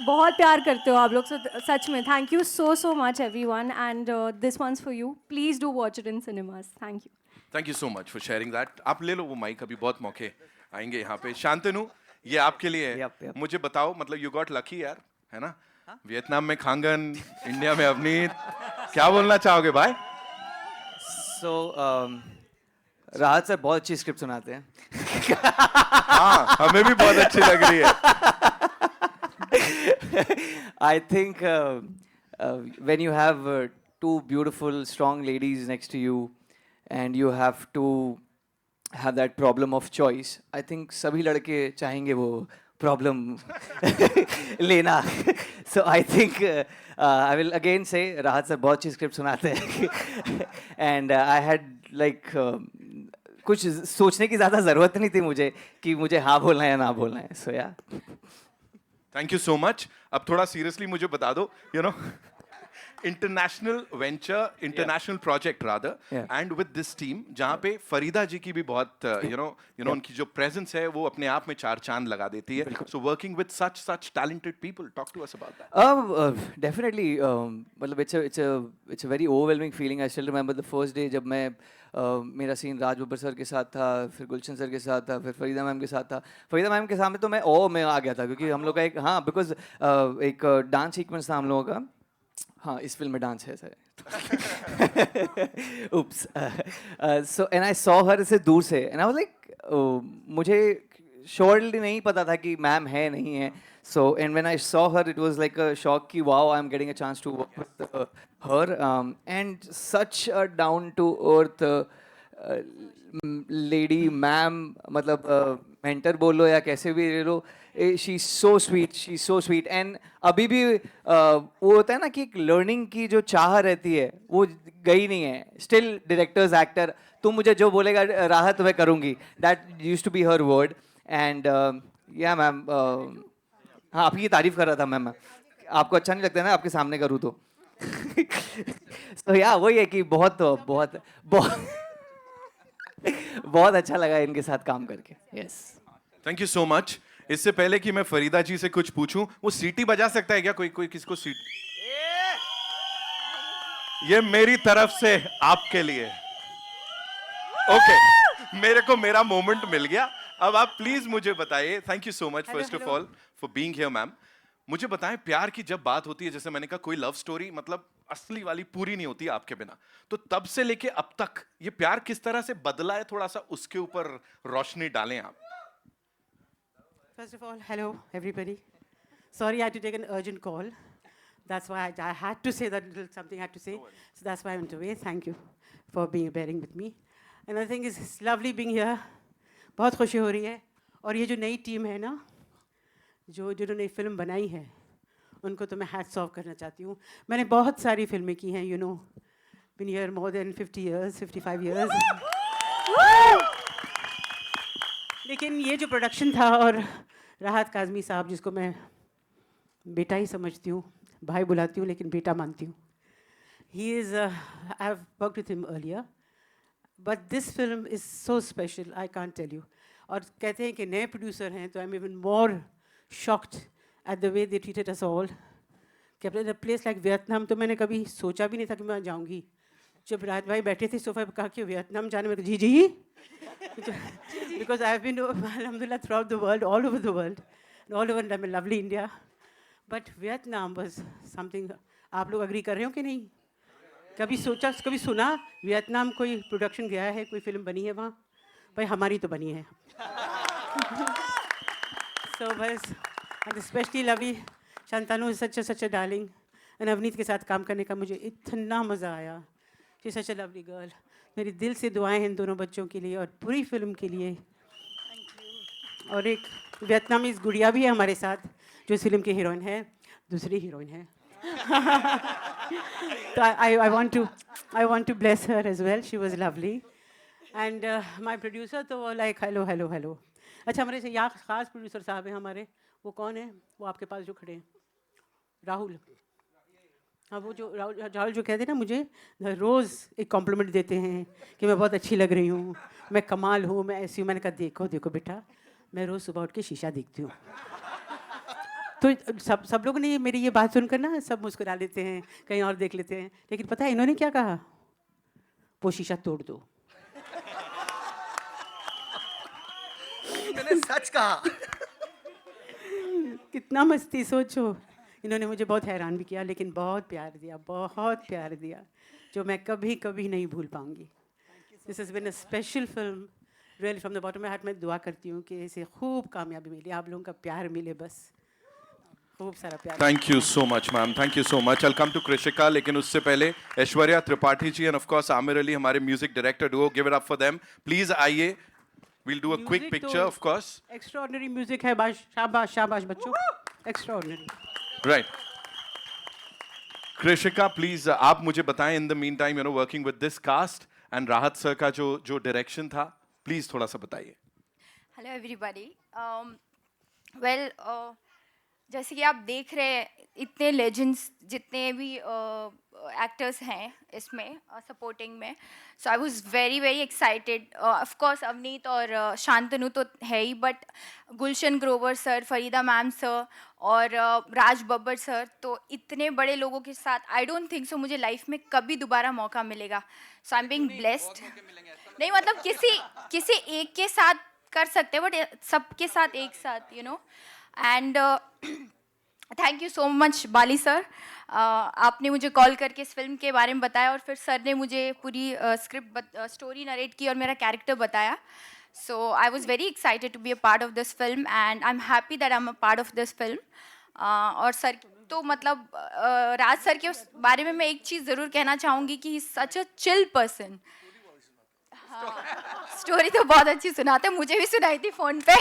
बहुत प्यार करते हो आप लोग, सच में thank you so much everyone, and this one's for you. Please do watch it in cinemas. Thank you. Thank you so much for sharing that. आप ले लो वो माइक, अभी बहुत मौके आएंगे यहाँ पे. शांतनु, ये आपके लिए है. Yep. मुझे बताओ, मतलब you got lucky यार, है ना? वियतनाम में खांगन, इंडिया में अवनीत, क्या बोलना चाहोगे भाई? So राहत सर बहुत अच्छी स्क्रिप्ट सुनाते हैं. हाँ, हमें भी बहुत अच्छी लग रही है. I think when you have two beautiful, strong ladies next to you, and you have to have that problem of choice. I think सभी लड़के चाहेंगे वो problem लेना. So I think I will again say राहत सर बहुत अच्छी script सुनाते हैं. And I had like कुछ सोचने की ज़्यादा ज़रूरत नहीं थी मुझे कि मुझे हाँ बोलना है या ना बोलना है. So yeah. Thank you so much. अब थोड़ा सीरियसली मुझे बता दो, you know, international venture, international project rather, and with this team जहाँ पे फरीदा जी की भी बहुत यू नो उनकी जो प्रेजेंस है वो अपने आप में चार चांद लगा देती है. So working with such talented people, talk to us about that. Definitely, मतलब it's a very overwhelming feeling. I still remember the first day जब मैं मेरा सीन राज बब्बर सर के साथ था, फिर गुलशन सर के साथ था, फिर फरीदा मैम के साथ था. फरीदा मैम के सामने तो मैं में आ गया था क्योंकि हम लोग का एक बिकॉज एक डांस सीक्वेंस था हम लोगों का. हाँ, इस फिल्म में डांस है sir. Oops. So and I saw her से दूर से and I was like मुझे श्योरली नहीं पता था कि मैम है नहीं है. So and when I saw her it was like a shock कि wow, I'm getting a chance to work with her, and such a down to earth lady ma'am, मतलब mentor बोलो या कैसे भी ले लो. she's so sweet and अभी भी वो होता है ना कि एक लर्निंग की जो चाह रहती है वो गई नहीं है. स्टिल डायरेक्टर्स एक्टर तुम मुझे जो बोलेगा राहत मैं करूँगी. That used to be her word. And या मैम, हाँ आपकी तारीफ कर रहा था मैम. आपको अच्छा नहीं लगता है ना आपके सामने करूँ तो. तो या वही है कि बहुत बहुत बहुत बहुत अच्छा लगा इनके साथ काम करके. Yes, thank you so much. इससे पहले कि मैं फरीदा जी से कुछ पूछूं, वो सीटी बजा सकता है क्या कोई किसको सीट? ये मेरी तरफ से आपके लिए. ओके, मेरे को मेरा मोमेंट मिल गया. अब आप प्लीज मुझे बताइए. Thank you so much first of all for being here ma'am. मुझे बताएं, प्यार की जब बात होती है, जैसे मैंने कहा कोई लव स्टोरी मतलब असली वाली पूरी नहीं होती आपके बिना, तो तब से लेके अब तक ये प्यार किस तरह से बदला है, थोड़ा सा उसके ऊपर रोशनी डालें आप. First of all, hello everybody. Sorry I had to take an urgent call. That's why I had to say that little something I had to say. So that's why I went away. Thank you for bearing with me. Another thing is, it's lovely being here. बहुत खुशी हो रही है. और ये जो नई टीम है ना, जिन्होंने फिल्म बनाई है, उनको तो मैं हैट्स ऑफ करना चाहती हूँ. मैंने बहुत सारी फिल्में की हैं, you know, been here more than 50 years, 55 years. लेकिन ये जो प्रोडक्शन था, और राहत काज़मी साहब जिसको मैं बेटा ही समझती हूँ, भाई बुलाती हूँ लेकिन बेटा मानती हूँ. He is I have worked with him earlier, but this film is so special, I can't tell you. और कहते हैं कि नए प्रोड्यूसर हैं, तो I am even more shocked at the way they treated us all. कि अपने प्लेस लाइक वियतनाम तो मैंने कभी सोचा भी नहीं था कि मैं जाऊँगी. जब राहत भाई बैठे थे सोफा पर, कहा कि वियतनाम जाने में, जी because I have been, alhamdulillah, throughout the world, all over the world, and all over lovely India. But Vietnam was something. आप लोग अग्री कर रहे हो कि नहीं? कभी सोचा, कभी सुना वियतनाम कोई प्रोडक्शन गया है, कोई फिल्म बनी है वहाँ? भाई हमारी तो बनी है. So बस, and especially lovely Shantanu is such a darling, and Avneet के साथ काम करने का मुझे इतना मज़ा आया. She's such a lovely girl. मेरी दिल से दुआएं हैं इन दोनों बच्चों के लिए और पूरी फिल्म के लिए. और एक वियतनामीज गुड़िया भी है हमारे साथ, जो इस फिल्म की हीरोइन है, दूसरी हीरोइन है. तो I want to bless her as well. She was lovely. And my producer तो वो like hello. अच्छा, हमारे से यहाँ खास प्रोड्यूसर साहब हैं हमारे. वो कौन है? वो आपके पास जो खड़े हैं, राहुल. हाँ, वो जो राहुल जो कहते हैं ना, मुझे रोज़ एक कॉम्प्लीमेंट देते हैं कि मैं बहुत अच्छी लग रही हूँ, मैं कमाल हूँ, मैं ऐसी हूँ. मैंने कहा देखो बेटा, मैं रोज़ सुबह उठ के शीशा देखती हूँ. तो सब लोगों ने मेरी ये बात सुनकर ना सब मुस्कुरा लेते हैं, कहीं और देख लेते हैं. लेकिन पता है इन्होंने क्या कहा? वो शीशा तोड़ दो. मैंने सच कहा. कितना मस्ती, सोचो. इन्होंने मुझे बहुत हैरान भी किया, लेकिन बहुत प्यार दिया, जो मैं कभी नहीं भूल पाऊंगी. This has been a special film, really from the bottom of my heart. मैं दुआ करती हूँ कि इसे खूब कामयाबी मिले, आप लोगों का प्यार मिले. बस खूब सारा प्यार। Thank you so much, ma'am. Thank you so much. I'll come to Krishika, लेकिन उससे पहले Aishwarya Tripathi ji and of course Aamir Ali हमारे music director duo. Give it up for them. Please आइए. We'll do a quick Music picture, तो of course. Extraordinary music है, शाबाश शाबाश बच्चों। Extraordinary। Right. Krishika, please आप मुझे बताएं in the meantime, you know, working with this cast and राहत sir का जो direction था, please थोड़ा सा बताइए. हेलो एवरीबॉडी वेल जैसे कि आप देख रहे हैं इतने लेजेंड्स जितने भी एक्टर्स हैं इसमें सपोर्टिंग में, so I was very very excited. Of course Avneet और शांतनु तो है ही, but Gulshan Grover sir, Farida ma'am sir और राज बब्बर सर, तो इतने बड़े लोगों के साथ आई डोंट थिंक सो मुझे लाइफ में कभी दोबारा मौका मिलेगा। सो आई एम बीइंग ब्लेस्ड। नहीं मतलब किसी एक के साथ कर सकते हैं, बट सबके साथ एक साथ, you know. And thank you so much Bali sir, आपने मुझे कॉल करके इस फिल्म के बारे में बताया और फिर सर ने मुझे पूरी स्टोरी नरेट की और मेरा कैरेक्टर बताया। So I was very excited to be a part of this film and I am happy that I am a part of this film. और सर तो मतलब राज सर के बारे में मैं एक चीज़ ज़रूर कहना चाहूँगी कि ही सच अ चिल पर्सन। स्टोरी तो बहुत अच्छी सुनाते हैं, मुझे भी सुनाई थी फ़ोन पे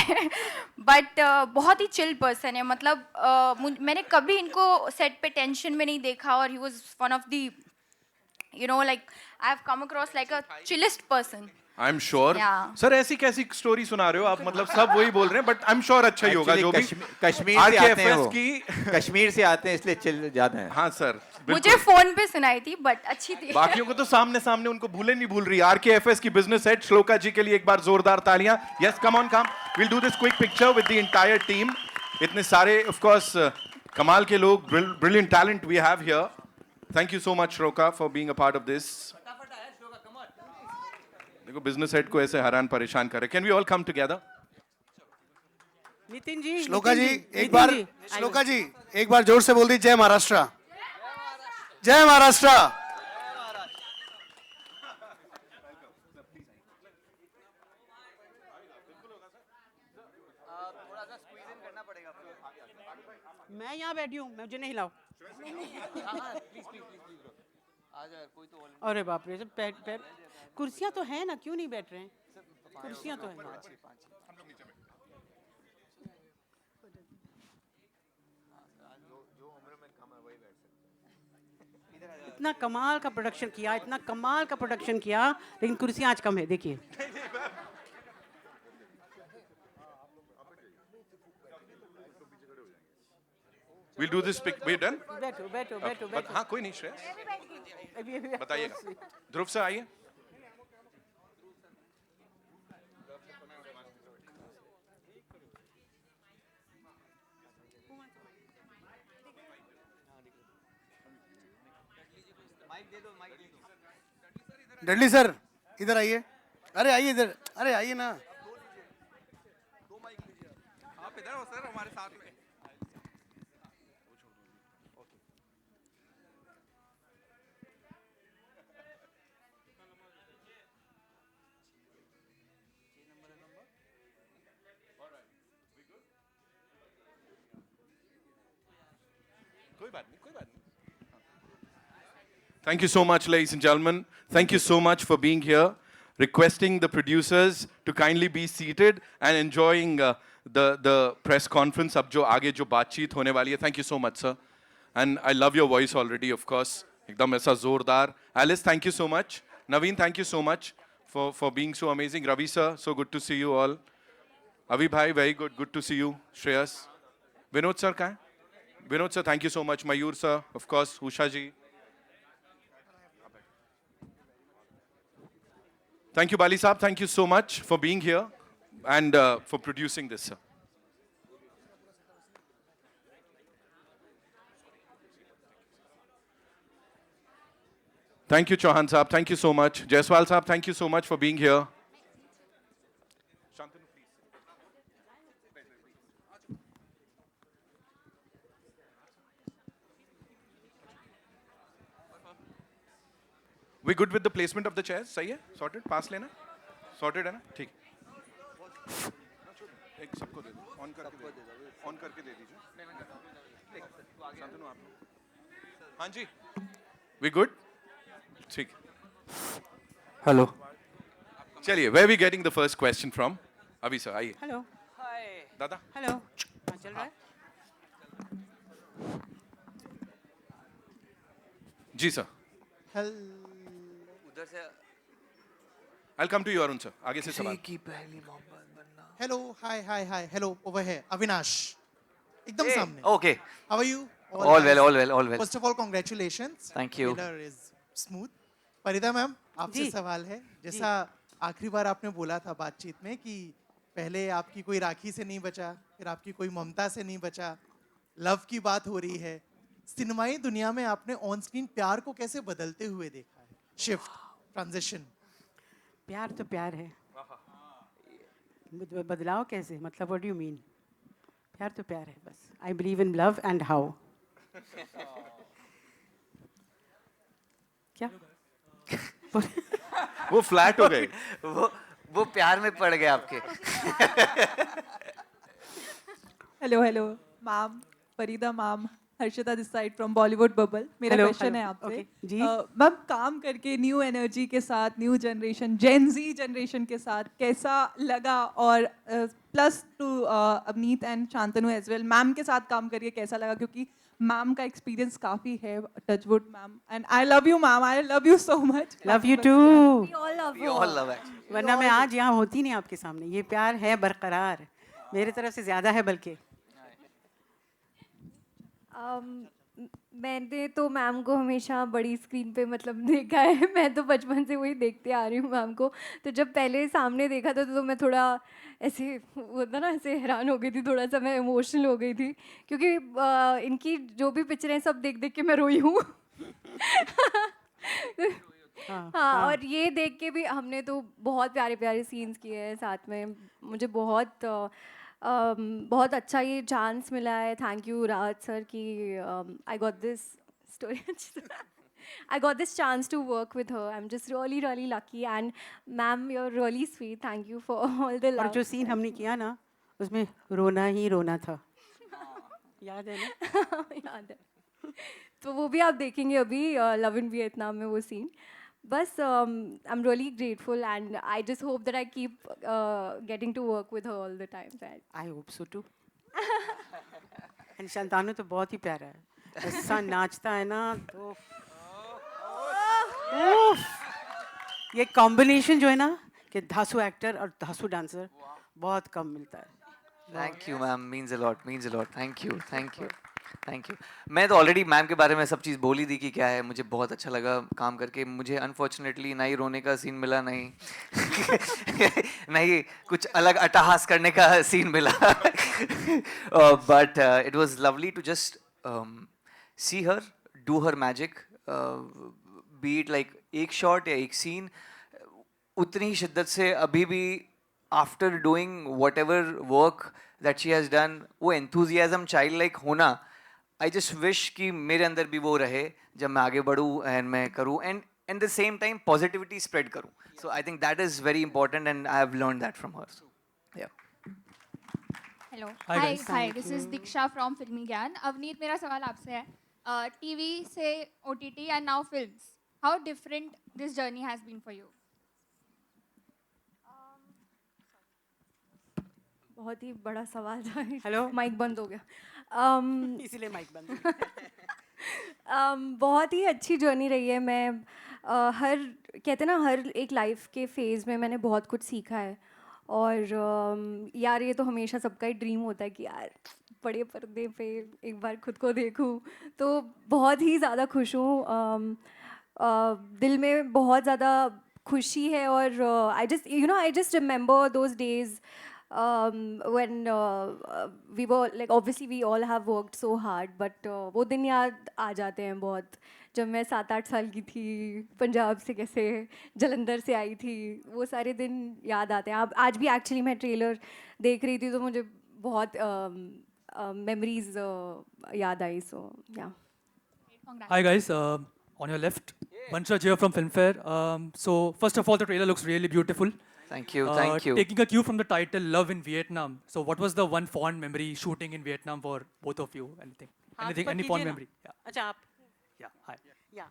बट बहुत ही चिल पर्सन है। मतलब मैंने कभी इनको सेट पे टेंशन में नहीं देखा और he was one of the you know like I have come across like a chillest person. I am sure Yeah. Sir ऐसी कैसी स्टोरी सुना रहे हो आप, मतलब सब वही बोल रहे हैं, बट आई एम श्योर अच्छा ही होगा जो भी कश्मीर से आते हैं RKFS वो। की कश्मीर से आते हैं इसलिए चिल ज्यादा है। हाँ सर मुझे फ़ोन पे सुनाई थी बट अच्छी थी। बाकियों को तो सामने सामने उनको भूले नहीं भूल रही। RKFS की बिजनेस हेड श्लोका जी के लिए एक बार जोरदार तालियां। Yes come on come, will do this quick picture with the entire team. इतने सारे ऑफ कोर्स कमाल के लोग, brilliant talent we have here. Thank you so much Shloka for being a part of this. देखो बिजनेस हेड को ऐसे हैरान परेशान करे। Can we all come together? Nitin ji, Shloka ji Nitin एक बार, जी, श्लोका जी एक बार जोर से बोल दी जय महाराष्ट्र। जय महाराष्ट्र। मैं यहाँ बैठी हूँ, मुझे नहीं हिलाओ। अरे बाप रे, सब कुर्सियाँ तो हैं ना, क्यों नहीं बैठ रहे हैं? कुर्सियाँ तो हैं। इतना कमाल का प्रोडक्शन किया, इतना कमाल का प्रोडक्शन किया, लेकिन कुर्सियाँ आज कम है, देखिए। We'll do this pic. We're done? बैठो बैठो बैठो बैठो। हाँ कोई नहीं श्रेयस, बताइएगा। ध्रुव से आइए। डडली सर इधर आइए। अरे आइए इधर, अरे आइए ना। आप इधर हो सर हमारे साथ में। कोई बात नहीं, कोई बात नहीं। Thank you so much, ladies and gentlemen. Thank you so much for being here. Requesting the producers to kindly be seated and enjoying the press conference. अब जो आगे जो बातचीत होने वाली है. Thank you so much, sir. And I love your voice already, of course. एकदम ऐसा जोरदार. Alice, thank you so much. Naveen, thank you so much for being so amazing. Ravi, sir, so good to see you all. Avi bhai, very good. Good to see you. Shreyas. Vinod, sir, कहाँ है? Vinod, sir, thank you so much. Mayur, sir, of course. Usha ji. Thank you, Bali Saab. Thank you so much for being here and for producing this, sir. Thank you, Chauhan Saab. Thank you so much. Jaiswal Saab, thank you so much for being here. Shantanu, please. We good with the placement of the chairs? सही है? Sorted? Pass लेना? Sorted है ना? ठीक. एक सबको दे दो, ऑन करके दे दीजिए। शांतनु आप लोग। हाँ जी, वी गुड? ठीक। हेलो। चलिए, where we getting the first question from? अभी सर आइए। हेलो दादा। हेलो हाँ चल रहा है जी सर। उधर से I'll come to you Arun sir, आगे से सवाल। की पहली मोहब्बत बनना। हेलो हाय हेलो ओवर है अविनाश एकदम सामने okay how are you all well first of all congratulations Thank you. Trailer is smooth Parida ma'am आपसे जी। सवाल है जैसा आखिरी बार आपने बोला था बातचीत में कि पहले आपकी कोई राखी से नहीं बचा फिर आपकी कोई ममता से नहीं बचा लव की बात हो रही है सिनेमाई दुनिया में आपने ऑन स्क्रीन प्यार को कैसे बदलते हुए देखा है शिफ्ट ट्रांजिशन प्यार तो प्यार है बदलाव कैसे मतलब व्हाट डू यू मीन प्यार तो प्यार है बस I believe in love and how क्या वो फ्लैट हो गए। वो प्यार में पड़ गए आपके। Hello ma'am Farida ma'am Harshita this side from Bollywood bubble मेरा Hello, क्वेश्चन है hello. आपसे Okay, जी। मैम काम करके न्यू एनर्जी के साथ new generation Gen Z generation के साथ कैसा लगा और plus two Avneet and Shantanu as well ma'am के साथ काम करके कैसा लगा क्योंकि मैम का एक्सपीरियंस काफ़ी है touchwood ma'am and I love you ma'am I love you so much love you too We all love it. वरना मैं आज यहाँ होती नहीं आपके सामने ये प्यार है बरकरार मेरे तरफ से ज्यादा है बल्कि मैंने तो मैम को हमेशा बड़ी स्क्रीन पे मतलब देखा है मैं तो बचपन से वही देखते आ रही हूँ मैम को तो जब पहले सामने देखा था तो मैं थोड़ा ऐसे होता ना ऐसे हैरान हो गई थी थोड़ा सा मैं इमोशनल हो गई थी क्योंकि इनकी जो भी पिक्चरें सब देख देख के मैं रोई हूँ हाँ और ये देख के भी हमने तो बहुत प्यारे प्यारे सीन्स किए हैं साथ में मुझे बहुत अच्छा ये चांस मिला है थैंक यू राहत सर कि I got this story I got this chance to work with her. I'm just really lucky and ma'am you're really sweet. Thank you for all the और love. जो सीन हमने किया ना उसमें रोना ही रोना था याद है ना याद है तो वो भी आप देखेंगे अभी लव इन वियतनाम में वो सीन बस I am really grateful and I just hope that I keep getting to work with her all the time I hope so too and Shantanu तो बहुत ही प्यारा है ऐसा नाचता है ना तो उफ, ये कॉम्बिनेशन जो है ना कि धासु एक्टर और धासु डांसर बहुत कम मिलता है thank you ma'am means a lot thank you मैं तो ऑलरेडी मैम के बारे में सब चीज़ बोली दी कि क्या है मुझे बहुत अच्छा लगा काम करके मुझे अनफॉर्चुनेटली ना ही रोने का सीन मिला नहीं नहीं कुछ अलग अट्टहास करने का सीन मिला but it was lovely to just see her do her magic be it like एक शॉट या एक सीन उतनी ही शिद्दत से अभी भी after doing whatever work that she has done वो एंथुजियाज़म चाइल्ड लाइक होना आई जस्ट विश कि मेरे अंदर भी वो रहे जब मैं आगे बढ़ूँ एंड मैं करूँ and at the same time positivity spread करूँ so I think that is very important and I have learn that from her hello Hi, hi guys. Hi this is Diksha from Filmy Gyan Avneet मेरा सवाल आपसे है टीवी से OTT and now films how different this journey has been for you बहुत ही बड़ा सवाल था हेलो माइक बंद हो गया इसीलिए माइक बंद बहुत ही अच्छी जर्नी रही है मैं हर कहते ना हर एक लाइफ के फेज़ में मैंने बहुत कुछ सीखा है और यार ये तो हमेशा सबका ही ड्रीम होता है कि यार बड़े पर्दे पे एक बार खुद को देखूं तो बहुत ही ज़्यादा खुश हूँ दिल में बहुत ज़्यादा खुशी है और I just remember those days when we were like obviously we all have worked so hard but वो दिन याद आ जाते हैं बहुत जब मैं 7-8 साल की थी पंजाब से कैसे जलंधर से आई थी वो सारे दिन याद आते हैं अब आज भी एक्चुअली मैं ट्रेलर देख रही थी तो मुझे बहुत मेमोरीज याद आई सो या Hi guys, on your left, Vanshaj here from Filmfare. So first of all, the trailer looks really beautiful. Thank you, thank you. Taking a cue from the title Love in Vietnam, so what was the one fond memory shooting in Vietnam for both of you? Anything? आप Anything? पर Any कीजिए fond ना। memory? Yeah. अच्छा आप Yeah. Hi. या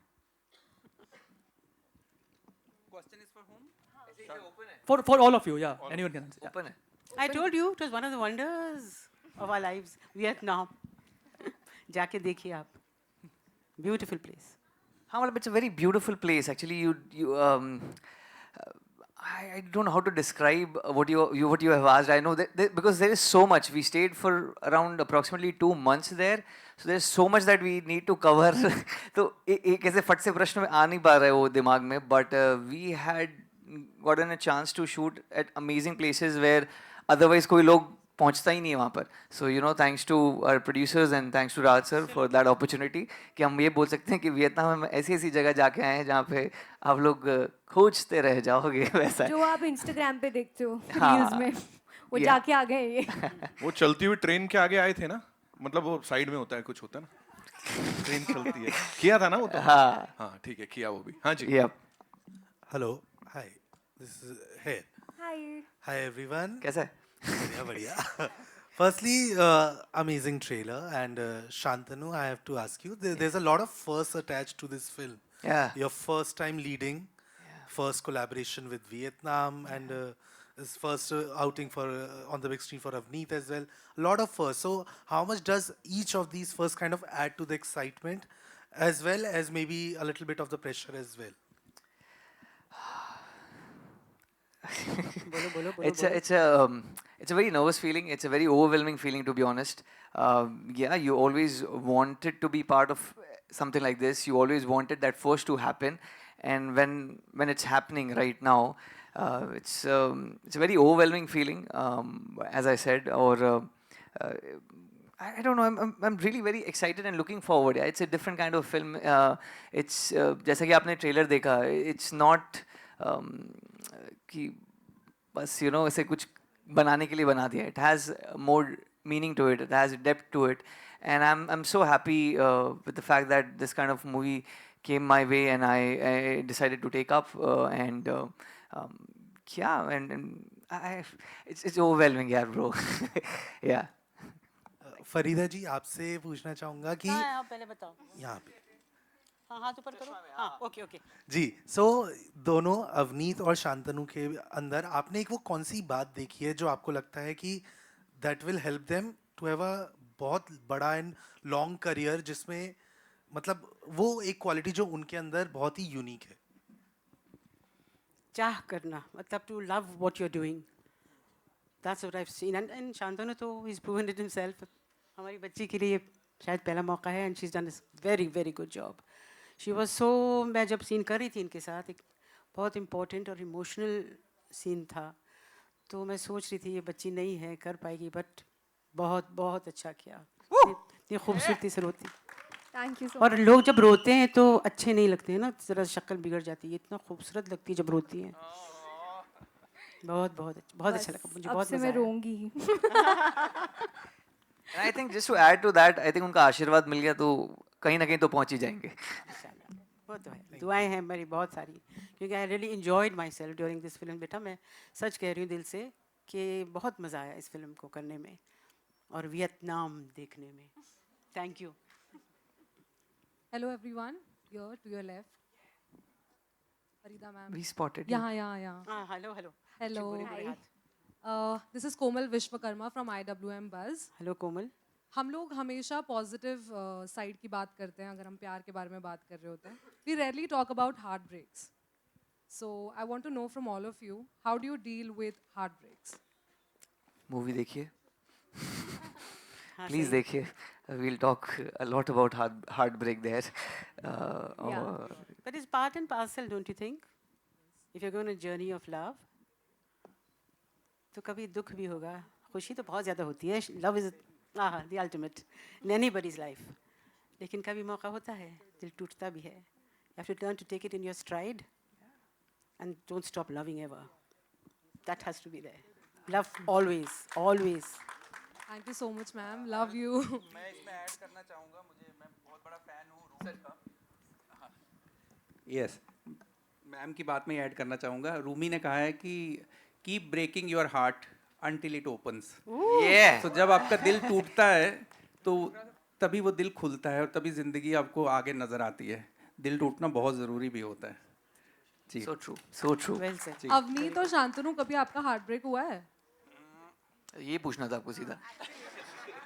For all of you, yeah. Anyone can answer. Yeah. Open है. I told you it was one of the wonders of our lives, Vietnam. जाके देखिए आप. Beautiful place. हाँ मतलब it's a very beautiful place. Actually, I don't know how to describe what you have asked. I know that because there is so much. We stayed for around approximately 2 months there, so there's so much that we need to cover. तो एक ऐसे फट से प्रश्न में आ नहीं पा रहा है वो दिमाग में. But we had gotten a chance to shoot at amazing places where otherwise कोई लोग पहुंचता ही नहीं है वहाँ पर. So you know, thanks to our producers and thanks to Raj sir for that opportunity कि हम ये बोल सकते हैं कि वियतनाम में ऐसी ऐसी जगह जाके आए हैं जहाँ पे आप लोग खोजते रह जाओगे वैसा. जो आप इंस्टाग्राम पे देखते हो हाँ, रील्स में वो yeah. जाके आ गए ये. वो चलती हुई ट्रेन के आगे आए थे ना, मतलब वो साइड में होता है, कुछ होता है ना, ट्रेन चलती है, किया था ना वो तो. हाँ. हाँ ठीक है, किया वो भी. हाँ जी. Yep. Hello, hi, this is here. Hi. Hi everyone. कैसा है? बढ़िया बढ़िया. Firstly, amazing trailer, and Shantanu, I have to ask you, there's a lot of firsts attached to this film. Yeah. Your first time leading, first collaboration with Vietnam, and his first outing for on the big screen for Avneet as well. A lot of firsts. So how much does each of these firsts kind of add to the excitement, as well as maybe a little bit of the pressure as well? It's a very nervous feeling. It's a very overwhelming feeling, to be honest. Yeah, you always wanted to be part of something like this. You always wanted that first to happen, and when it's happening right now, it's a very overwhelming feeling. As I said, or I don't know. I'm really very excited and looking forward. Yeah, it's a different kind of film. It's जैसा कि आपने trailer देखा. It's not कि बस you know ऐसे कुछ बनाने के लिए बना दिया. It has more meaning to it. It has depth to it, and I'm so happy with the fact that this kind of movie came my way, and I decided to take up yeah, and it's overwhelming, yeah, bro. Yeah. Farida जी, आपसे पूछना चाहूँगा कि हाँ, आप पहले बताओ. यहाँ पे. हाँ, हाथ ऊपर करो. हाँ, ओके ओके. जी, सो दोनों अवनीत और शांतनु के अंदर आपने एक वो कौन सी बात देखी है जो आपको लगता है कि that will help them to have a बहुत बड़ा एंड लॉन्ग करियर, जिसमें मतलब वो एक क्वालिटी जो उनके अंदर बहुत ही यूनिक है? चाह करना, मतलब to love what you are doing. That's what I have seen, and Shantanu तो he is proven it himself. हमारी बच्ची के लिए शायद पहला मौका है, and she is done very very good job. She was so, मैं जब सीन कर रही थी इनके साथ, एक बहुत इम्पोर्टेंट और इमोशनल सीन था, तो मैं सोच रही थी ये बच्ची नहीं है, कर पाएगी, बट बहुत बहुत अच्छा किया. इतनी खूबसूरती से रोती. थैंक यू सो और लोग जब रोते हैं तो अच्छे नहीं लगते हैं ना, ज़रा शक्ल बिगड़ जाती है. इतना खूबसूरत लगती है जब रोती हैं. बहुत बहुत बहुत अच्छा लगा मुझे. बहुत मैं मजा आया. रोऊंगी. And I think just to add to that, I think उनका आशीर्वाद मिल गया तो कहीं ना कहीं तो पहुंच ही जाएंगे. वो तो है, दुआएं हैं मेरी बहुत सारी, क्योंकि I really enjoyed my self during this film. बेटा मैं सच कह रही हूँ दिल से कि बहुत मज़ा आया इस फिल्म को करने में और वियतनाम देखने में. Thank you. Hello everyone, here to your left. Farida ma'am. We spotted you. Yeah. हाँ, hello hello. Hello. This is Komal Vishwakarma from IWM Buzz. Hello Komal. हम लोग हमेशा पॉजिटिव साइड की बात करते हैं अगर हम प्यार के बारे में बात कर रहे होते हैं. We rarely talk about heartbreaks. So I want to know from all of you, how do you deal with heartbreaks? Movie देखिए. Please देखिए. We'll talk a lot about heartbreak there. But it's part and parcel, don't you think? If you're going on a journey of love, तो कभी दुख भी होगा, खुशी तो बहुत ज़्यादा होती है. Love is the ultimate in anybody's life. लेकिन कभी मौका होता है, दिल टूटता भी है. You have to learn to take it in your stride and don't stop loving ever. That has to be there. Love always, always. Thank you so much, ma'am. Love you. मैं इसमें ऐड करना चाहूँगा, मैं बहुत बड़ा फैन हूँ रूमी का. यस, मैम की बात में ऐड करना चाहूँगा. रूमी ने कहा है कि keep breaking your heart until it opens. Yeah. So जब आपका दिल टूटता है तो तभी वो दिल खुलता है और तभी जिंदगी आपको आगे नजर आती है. दिल टूटना बहुत जरूरी भी होता है. जी. So true, so true. Well said. जी. अवनीत और शांतनु, कभी आपका हार्ट ब्रेक हुआ है? ये पूछना था आपको सीधा.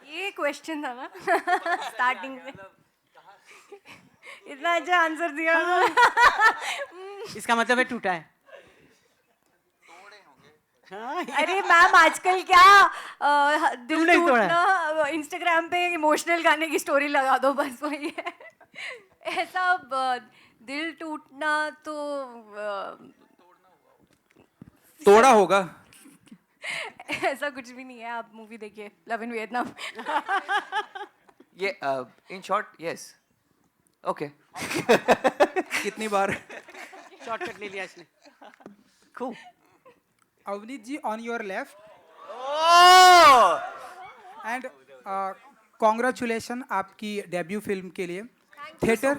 ये क्वेश्चन था ना स्टार्टिंग में, इतना अच्छा आंसर दिया. इसका मतलब है टूटा है. अरे मैम आजकल क्या दिल तुमने ही तोड़ा टूटना, इंस्टाग्राम पे इमोशनल गाने की स्टोरी लगा दो, बस वही है. ऐसा दिल टूटना तो तोड़ा होगा. ऐसा कुछ भी नहीं है. आप मूवी देखिए लव इन वियतनाम. ये in short, yes. Okay. कितनी बार शॉर्टकट ले लिया इसने. Cool. Avneet ji, on your left. Oh! And congratulations आपकी डेब्यू फिल्म के लिए. थिएटर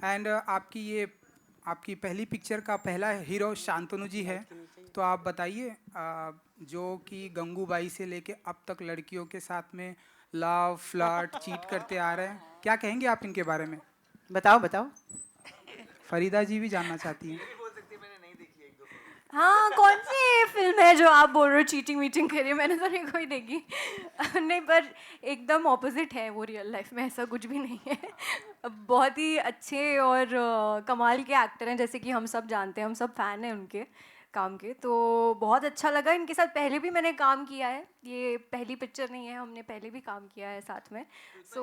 एंड आपकी पहली पिक्चर का पहला हीरो शांतनु जी है. तो आप बताइए, जो कि गंगूबाई से लेके अब तक लड़कियों के साथ में लव फ्लर्ट चीट करते आ रहे हैं, क्या कहेंगे आप इनके बारे में? बताओ बताओ. फरीदा जी भी जानना चाहती हैं. हाँ, कौन सी फिल्म है जो आप बोल रहे हो चीटिंग वीटिंग करिए? मैंने तो नहीं कोई देखी. नहीं, पर एकदम ऑपोजिट है वो रियल लाइफ में. ऐसा कुछ भी नहीं है. बहुत ही अच्छे और कमाल के एक्टर हैं, जैसे कि हम सब जानते हैं. हम सब फैन हैं उनके काम के. तो बहुत अच्छा लगा. इनके साथ पहले भी मैंने काम किया है. ये पहली पिक्चर नहीं है, हमने पहले भी काम किया है साथ में. सो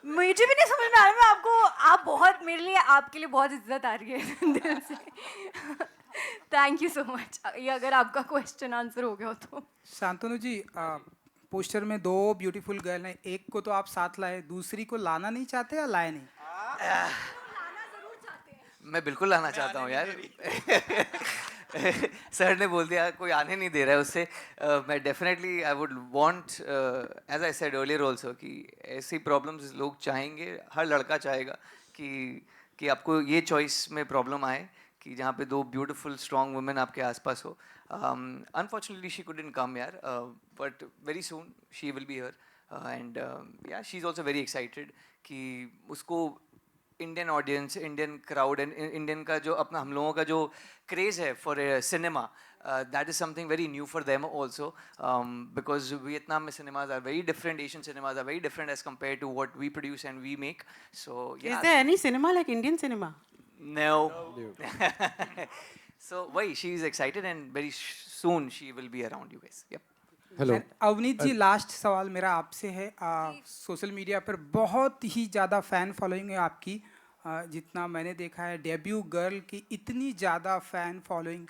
मुझे भी नहीं समझ में आ रहा. मैं आपको, आप बहुत, मेरे लिए आपके लिए बहुत इज्जत आ रही है दिल से. Thank you so much. ये अगर आपका क्वेश्चन आंसर हो गया हो तो. शांतनु जी, पोस्टर में 2 ब्यूटीफुल गर्ल हैं. एक को तो आप साथ लाए, दूसरी को लाना नहीं चाहते या लाए नहीं? मैं बिल्कुल लाना चाहता हूँ यार. सर ने बोल दिया कोई आने नहीं दे रहा है उससे. मैं definitely I would want, as I said earlier also, कि ऐसी प्रॉब्लम्स लोग चाहेंगे, हर लड़का चाहेगा कि आपको ये चॉइस में प्रॉब्लम आए कि जहाँ पे 2 ब्यूटीफुल स्ट्रॉन्ग वुमेन आपके आसपास हो. अनफॉर्चुनेटली शी कुडंट कम यार, but very soon she will be here. And yeah she is also very excited कि उसको Indian audience, Indian crowd and Indian का जो अपना, हम लोगों का जो क्रेज़ है for cinema, that is something very new for them also, because Vietnam में cinemas are very different, Asian cinemas are very different as compare to what we produce and we make. So Is there any cinema like Indian cinema? No. So why she is excited and very soon she will be around you guys. Yep. Hello Avneet ji, last सवाल मेरा आपसे है. सोशल मीडिया पर बहुत ही ज़्यादा फ़ैन फॉलोइंग है आपकी. जितना मैंने देखा है, डेब्यू गर्ल की इतनी ज़्यादा फ़ैन फॉलोइंग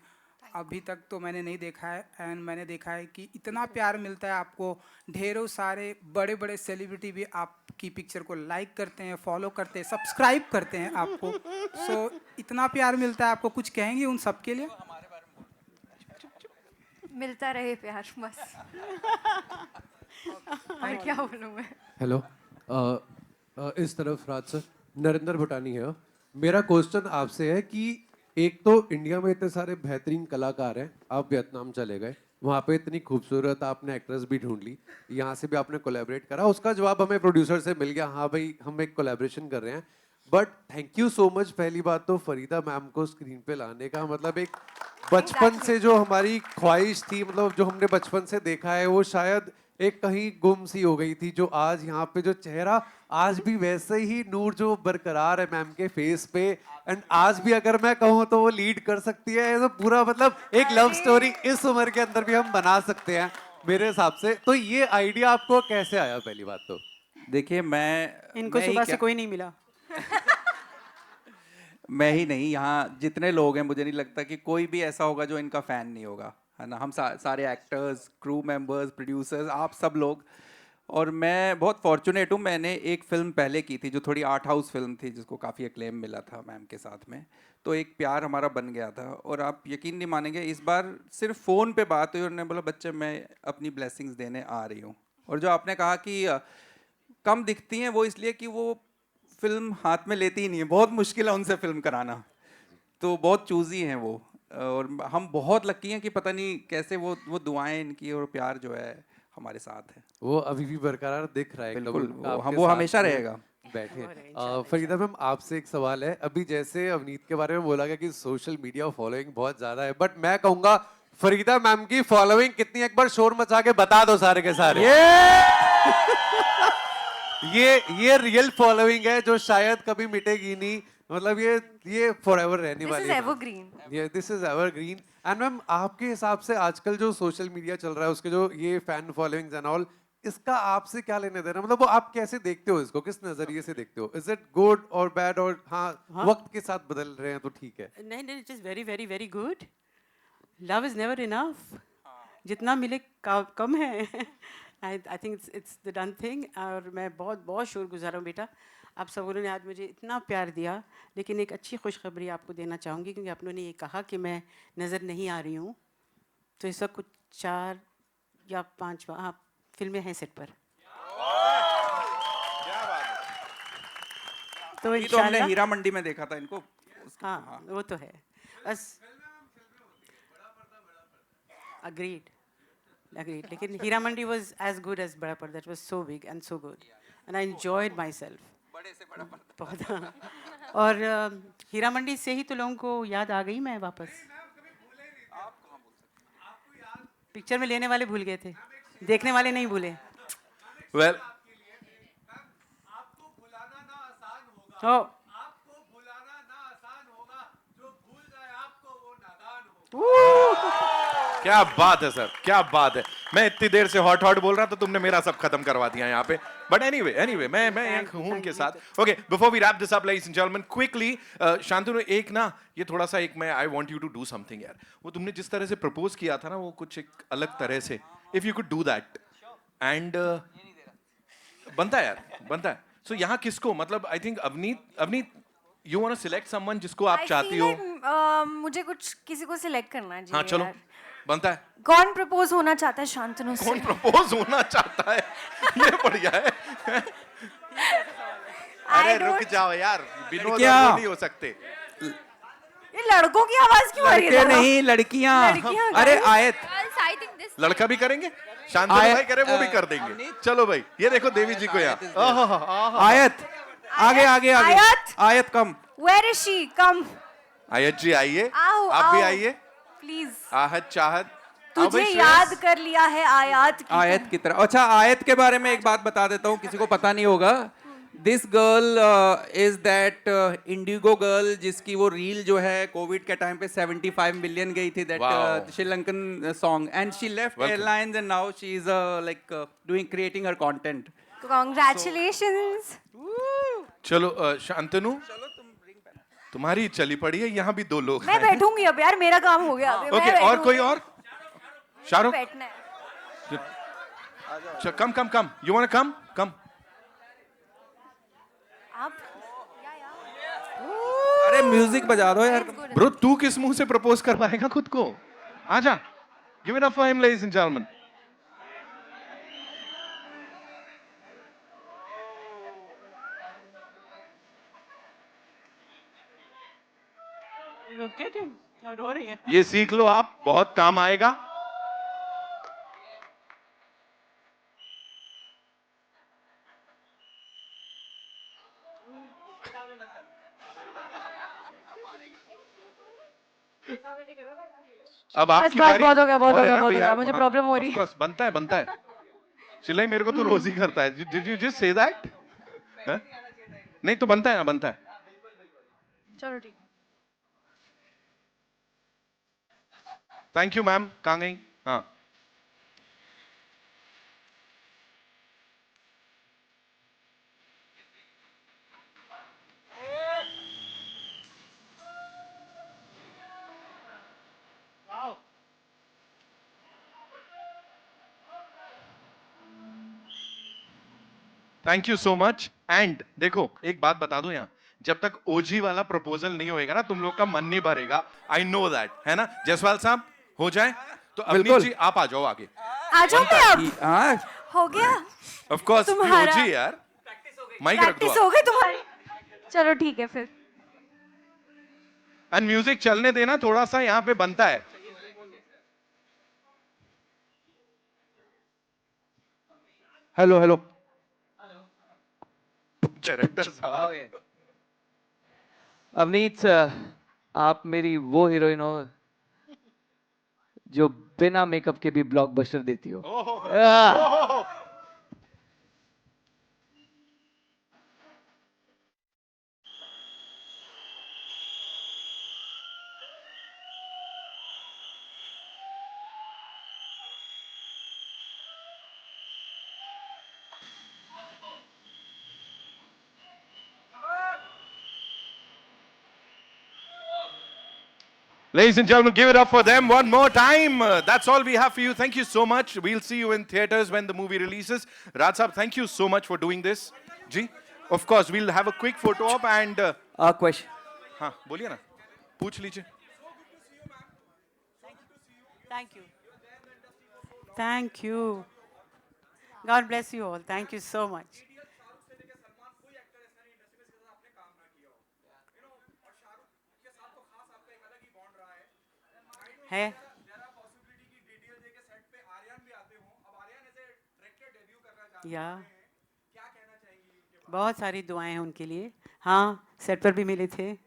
अभी तक तो मैंने नहीं देखा है. एंड मैंने देखा है कि इतना प्यार मिलता है आपको. ढेरों सारे बड़े बड़े सेलिब्रिटी भी आपकी पिक्चर को लाइक करते हैं, फॉलो करते हैं, सब्सक्राइब करते हैं आपको. सो इतना प्यार मिलता है आपको, कुछ कहेंगे उन सब के लिए? मिलता रहे प्यार बस. और क्या बोलूँ मैं. हेलो, इस तरफ राज सर, नरेंद्र भुटानी है. मेरा क्वेश्चन आपसे है कि एक तो इंडिया में इतने सारे बेहतरीन कलाकार हैं, आप वियतनाम चले गए, वहाँ पे इतनी खूबसूरत आपने एक्ट्रेस भी ढूंढ ली, यहाँ से भी आपने कोलैबोरेट करा, उसका जवाब हमें प्रोड्यूसर से मिल गया, हाँ भाई हम एक कोलैबोरेशन कर रहे हैं. But thank you so much पहली बात तो फरीदा मैम को स्क्रीन पे लाने का. मतलब एक बचपन से जो हमारी ख्वाहिश थी, मतलब जो हमने बचपन से देखा है, वो शायद एक कहीं गुम सी हो गई थी, जो आज यहाँ पे जो चेहरा आज भी वैसे ही नूर जो बरकरार है मैम के फेस पे. एंड आज भी अगर मैं कहूँ तो वो लीड कर सकती है. तो पूरा मतलब एक लव स्टोरी इस उम्र के अंदर भी हम बना सकते हैं मेरे हिसाब से. तो ये आइडिया आपको कैसे आया? पहली बात तो देखिए, इनको सुबह से कोई नहीं मिला. मैं ही नहीं, यहाँ जितने लोग हैं मुझे नहीं लगता कि कोई भी ऐसा होगा जो इनका फैन नहीं होगा, है ना. हम सारे एक्टर्स, क्रू मेंबर्स, प्रोड्यूसर्स, आप सब लोग. और मैं बहुत फॉर्चुनेट हूँ. मैंने एक फिल्म पहले की थी जो थोड़ी आर्ट हाउस फिल्म थी, जिसको काफ़ी एक्लेम मिला था मैम के साथ में. तो एक प्यार हमारा बन गया था. और आप यकीन नहीं मानेंगे, इस बार सिर्फ फ़ोन पे बात हुई और उन्होंने बोला बच्चे मैं अपनी ब्लेसिंग्स देने आ रही हूँ. और जो आपने कहा कि कम दिखती हैं, वो इसलिए कि वो फिल्म हाथ में लेती ही नहीं है. बहुत मुश्किल है उनसे फिल्म कराना, तो बहुत चूज़ी हैं वो. और हम बहुत लकी हैं कि पता नहीं कैसे वो दुआएं इनकी और प्यार जो है हमारे साथ है। वो अभी भी बरकरार दिख रहा है एकदम बिल्कुल, आपके वो साथ हमेशा में रहेगा। बैठे फरीदा मैम, आपसे एक सवाल है। अभी जैसे अवनीत के बारे में बोला गया कि सोशल मीडिया फॉलोइंग बहुत ज्यादा है, बट मैं कहूंगा फरीदा मैम की फॉलोइंग कितनी, एक बार शोर मचा के बता दो सारे के सारे। ये रियल फॉलोइंग है जो शायद कभी मिटेगी नहीं, मतलब ये फॉरएवर रहने वाली है। This is evergreen. And ma'am, आपके हिसाब से आजकल जो सोशल मीडिया चल रहा है उसके जो ये फैन फॉलोइंग्स एंड ऑल, इसका आपसे क्या लेने देना, मतलब वो आप कैसे देखते हो इसको, किस नजरिए से देखते हो? इज इट गुड और बैड? और हाँ, वक्त के साथ बदल रहे हैं तो ठीक है। नहीं, it is very very very good. Love is never enough, जितना मिले कम है। I think it's the done thing. और मैं बहुत बहुत शुक्रगुजार हूँ बेटा, आप सबों ने आज मुझे इतना प्यार दिया। लेकिन एक अच्छी खुशखबरी आपको देना चाहूँगी, क्योंकि आप लोगों ने ये कहा कि मैं नज़र नहीं आ रही हूँ, तो इस वक्त कुछ 4 या 5 फिल्में हैं सेट पर। तो ये तो हमने हीरा मंडी में देखा था इनको। हाँ, वो तो है बस। अग्रीड। लेकिन Heera Mandi was as good as बड़ा पर्दा. It was so big and so good, and I enjoyed myself. बड़े से बड़ा पर्दा। और हीरा मंडी से ही तो लोगों को याद आ गई मैं वापस। पिक्चर में लेने वाले भूल गए थे, देखने वाले नहीं भूले। Well, क्या बात है सर, क्या बात है। मैं इतनी देर से हॉट बोल रहा था, तुमने मेरा सब खत्म करवा दिया यहाँ पे। बट एनीवे मैं यहाँ हूँ उनके साथ। Okay, before we wrap this up ladies and gentleman, quickly Shantanu, एक ना ये थोड़ा सा एक मैं I want you to do something यार। वो तुमने जिस तरह से प्रपोज किया था ना, वो कुछ एक अलग तरह से, if you could do that and बनता है यार, बनता है। सो यहाँ किसको, मतलब I think Avneet you want to select someone जिसको आप चाहती हो। मुझे कुछ किसी को सिलेक्ट करना है। हाँ चलो, बनता है। कौन प्रपोज होना चाहता है शांतनु से? कौन प्रपोज होना चाहता है? ये बढ़िया है। अरे रुक जाओ यार, विनोद नहीं हो सकते। ये लड़कों की आवाज क्यों आ रही है? लड़के नहीं, लड़कियां। अरे आयत, लड़का भी करेंगे, शांतनु भाई करे वो भी कर देंगे। चलो भाई, ये देखो देवी जी को यहाँ। आयत आगे आगे आगे। आयत कम। Where is she? Come. आयत जी आइए, आओ, आप भी आओ। आइए। Please. आहत चाहत, तुझे याद कर लिया है आयत की तरह। अच्छा, आयत के बारे में एक बात बता देता हूँ, किसी को पता नहीं होगा। This girl is that Indigo girl जिसकी वो रील जो है कोविड के टाइम पे 75 मिलियन गई थी, that Sri Lankan song, and she left airlines and now she is like doing creating her content. Congratulations. चलो शांतनु, तुम्हारी चली पड़ी है, यहाँ भी 2 लोग मैं बैठूंगी अब यार, मेरा काम हो गया। ओके, और कोई और? शाहरुख, बैठना है। कम, यू वांट कम? आप अरे म्यूजिक बजा दो यार। ब्रो, तू किस मुंह से प्रपोज करवाएगा खुद को? आजा, give it up for him ladies and gentleman. ये सीख लो आप, बहुत काम आएगा। अब आपकी बारी। बहुत हो गया, मुझे प्रॉब्लम हो रही है। बनता है। चिल्लाई मेरे को तो रोज ही करता है। Did you just say that? नहीं तो बनता है। चलो ठीक। थैंक यू मैम, कहाँ गई? हाँ, thank you so much. And देखो, एक बात बता दूं, यहाँ जब तक ओजी वाला प्रपोजल नहीं होएगा ना, तुम लोग का मन नहीं भरेगा। आई नो दैट, है ना? जयसवाल साहब, हो जाए तो अवनीत जी आप आ जाओ आगे। आ जाओ मैं अब। हो गया ऑफ कोर्स, ओजी यार, माइक रख दो। प्रैक्टिस हो गई तुम्हारी। चलो ठीक है फिर। एंड म्यूजिक चलने देना, थोड़ा सा यहाँ पे बनता है. Hello hello. अवनीत, आप मेरी वो हीरोइन हो जो बिना मेकअप के भी ब्लॉकबस्टर देती हो. Ladies and gentlemen, give it up for them one more time. That's all we have for you. Thank you so much. We'll see you in theaters when the movie releases. Raj Saab, thank you so much for doing this. Ji, of course, we'll have a quick photo op and. Question. हाँ, बोलिए ना. पूछ लीजिए. Thank you. Thank you. God bless you all. Thank you so much. है या बहुत सारी दुआएं हैं उनके लिए. हाँ, सेट पर भी मिले थे,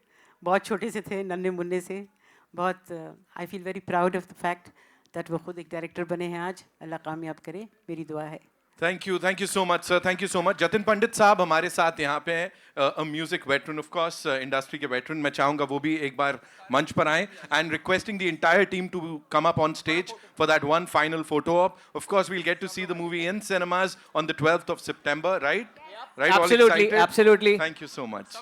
बहुत छोटे से थे, नन्हे मुन्ने से. बहुत I feel very proud of the fact that वो खुद एक डायरेक्टर बने हैं आज. अल्लाह कामयाब करे, मेरी दुआ है. Thank you so much, sir. Thank you so much. Jatin पंडित साहब हमारे साथ यहाँ पे हैं, a music veteran of course, industry के veteran. मैं चाहूँगा वो भी एक बार मंच पर आएं and requesting the entire team to come up on stage for that one final photo op. Of course, we'll get to see the movie in cinemas on the 12th of September, right? Right? All Absolutely, excited? absolutely. Thank you so much.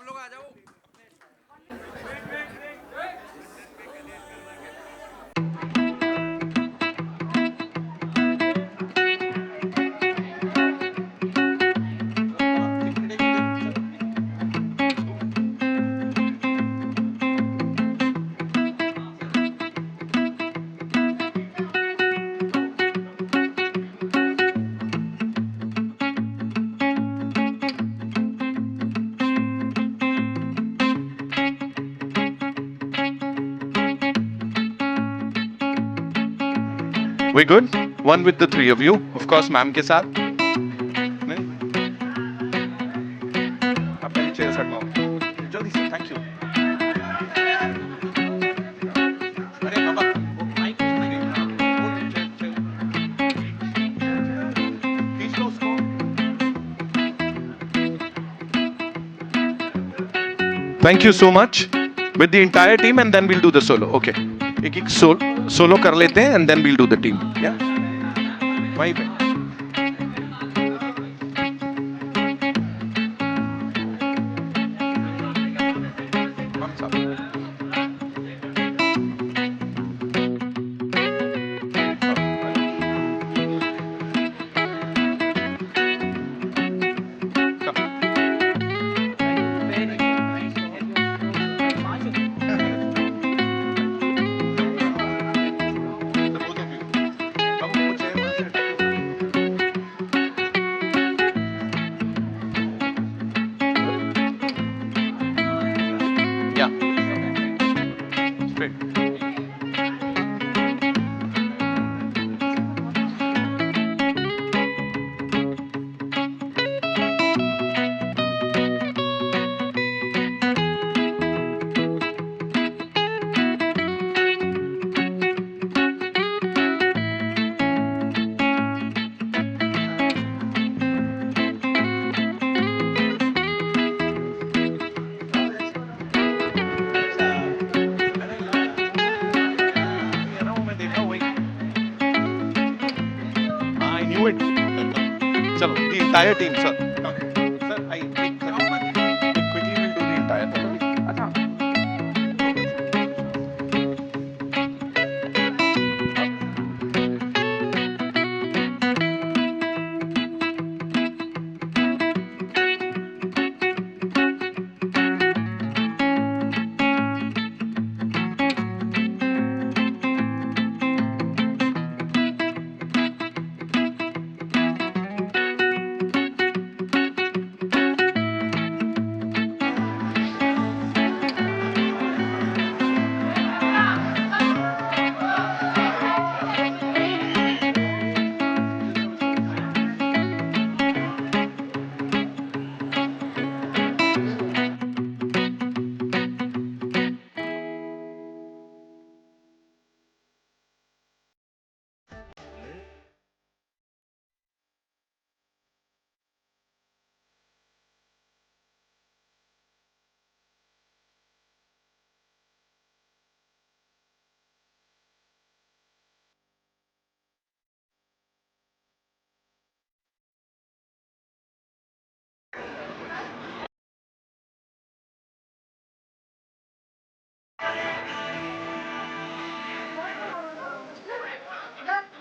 We good? One with the three of you, of course, ma'am के साथ. नहीं? आप पहले chairs हटवाओ. जल्दी से, thank you. अरे बाबा, वो mic chair. खींच लो उसको. Thank you so much with the entire team, and then we'll do the solo. Okay. एक सोलो कर लेते हैं and then we'll do the team. Yeah? वहीं पे. चलो, the entire team, sir. Sir, quickly we'll do the entire thing.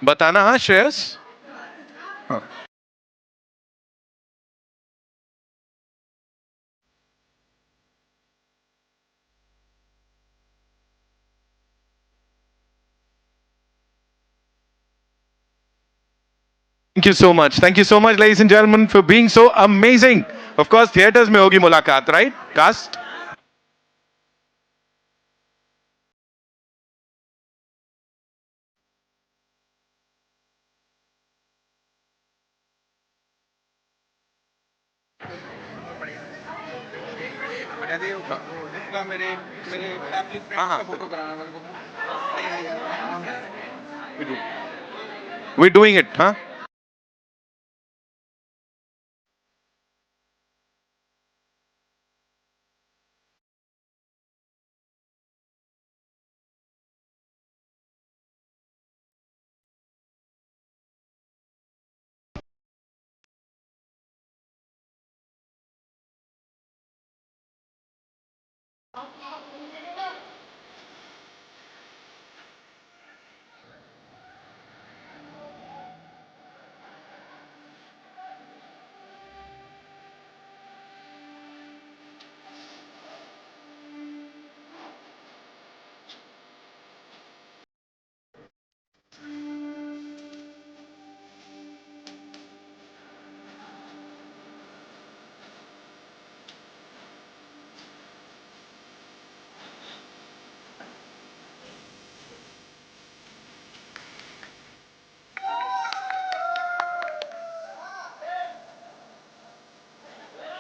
बताना हाँ Shreyas. Thank you so much. Thank you so much, ladies and gentlemen, for being so amazing. Of course, theaters में होगी मुलाकात, right? Cast. We're doing it, huh?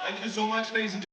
Thank you so much, ladies and gentlemen.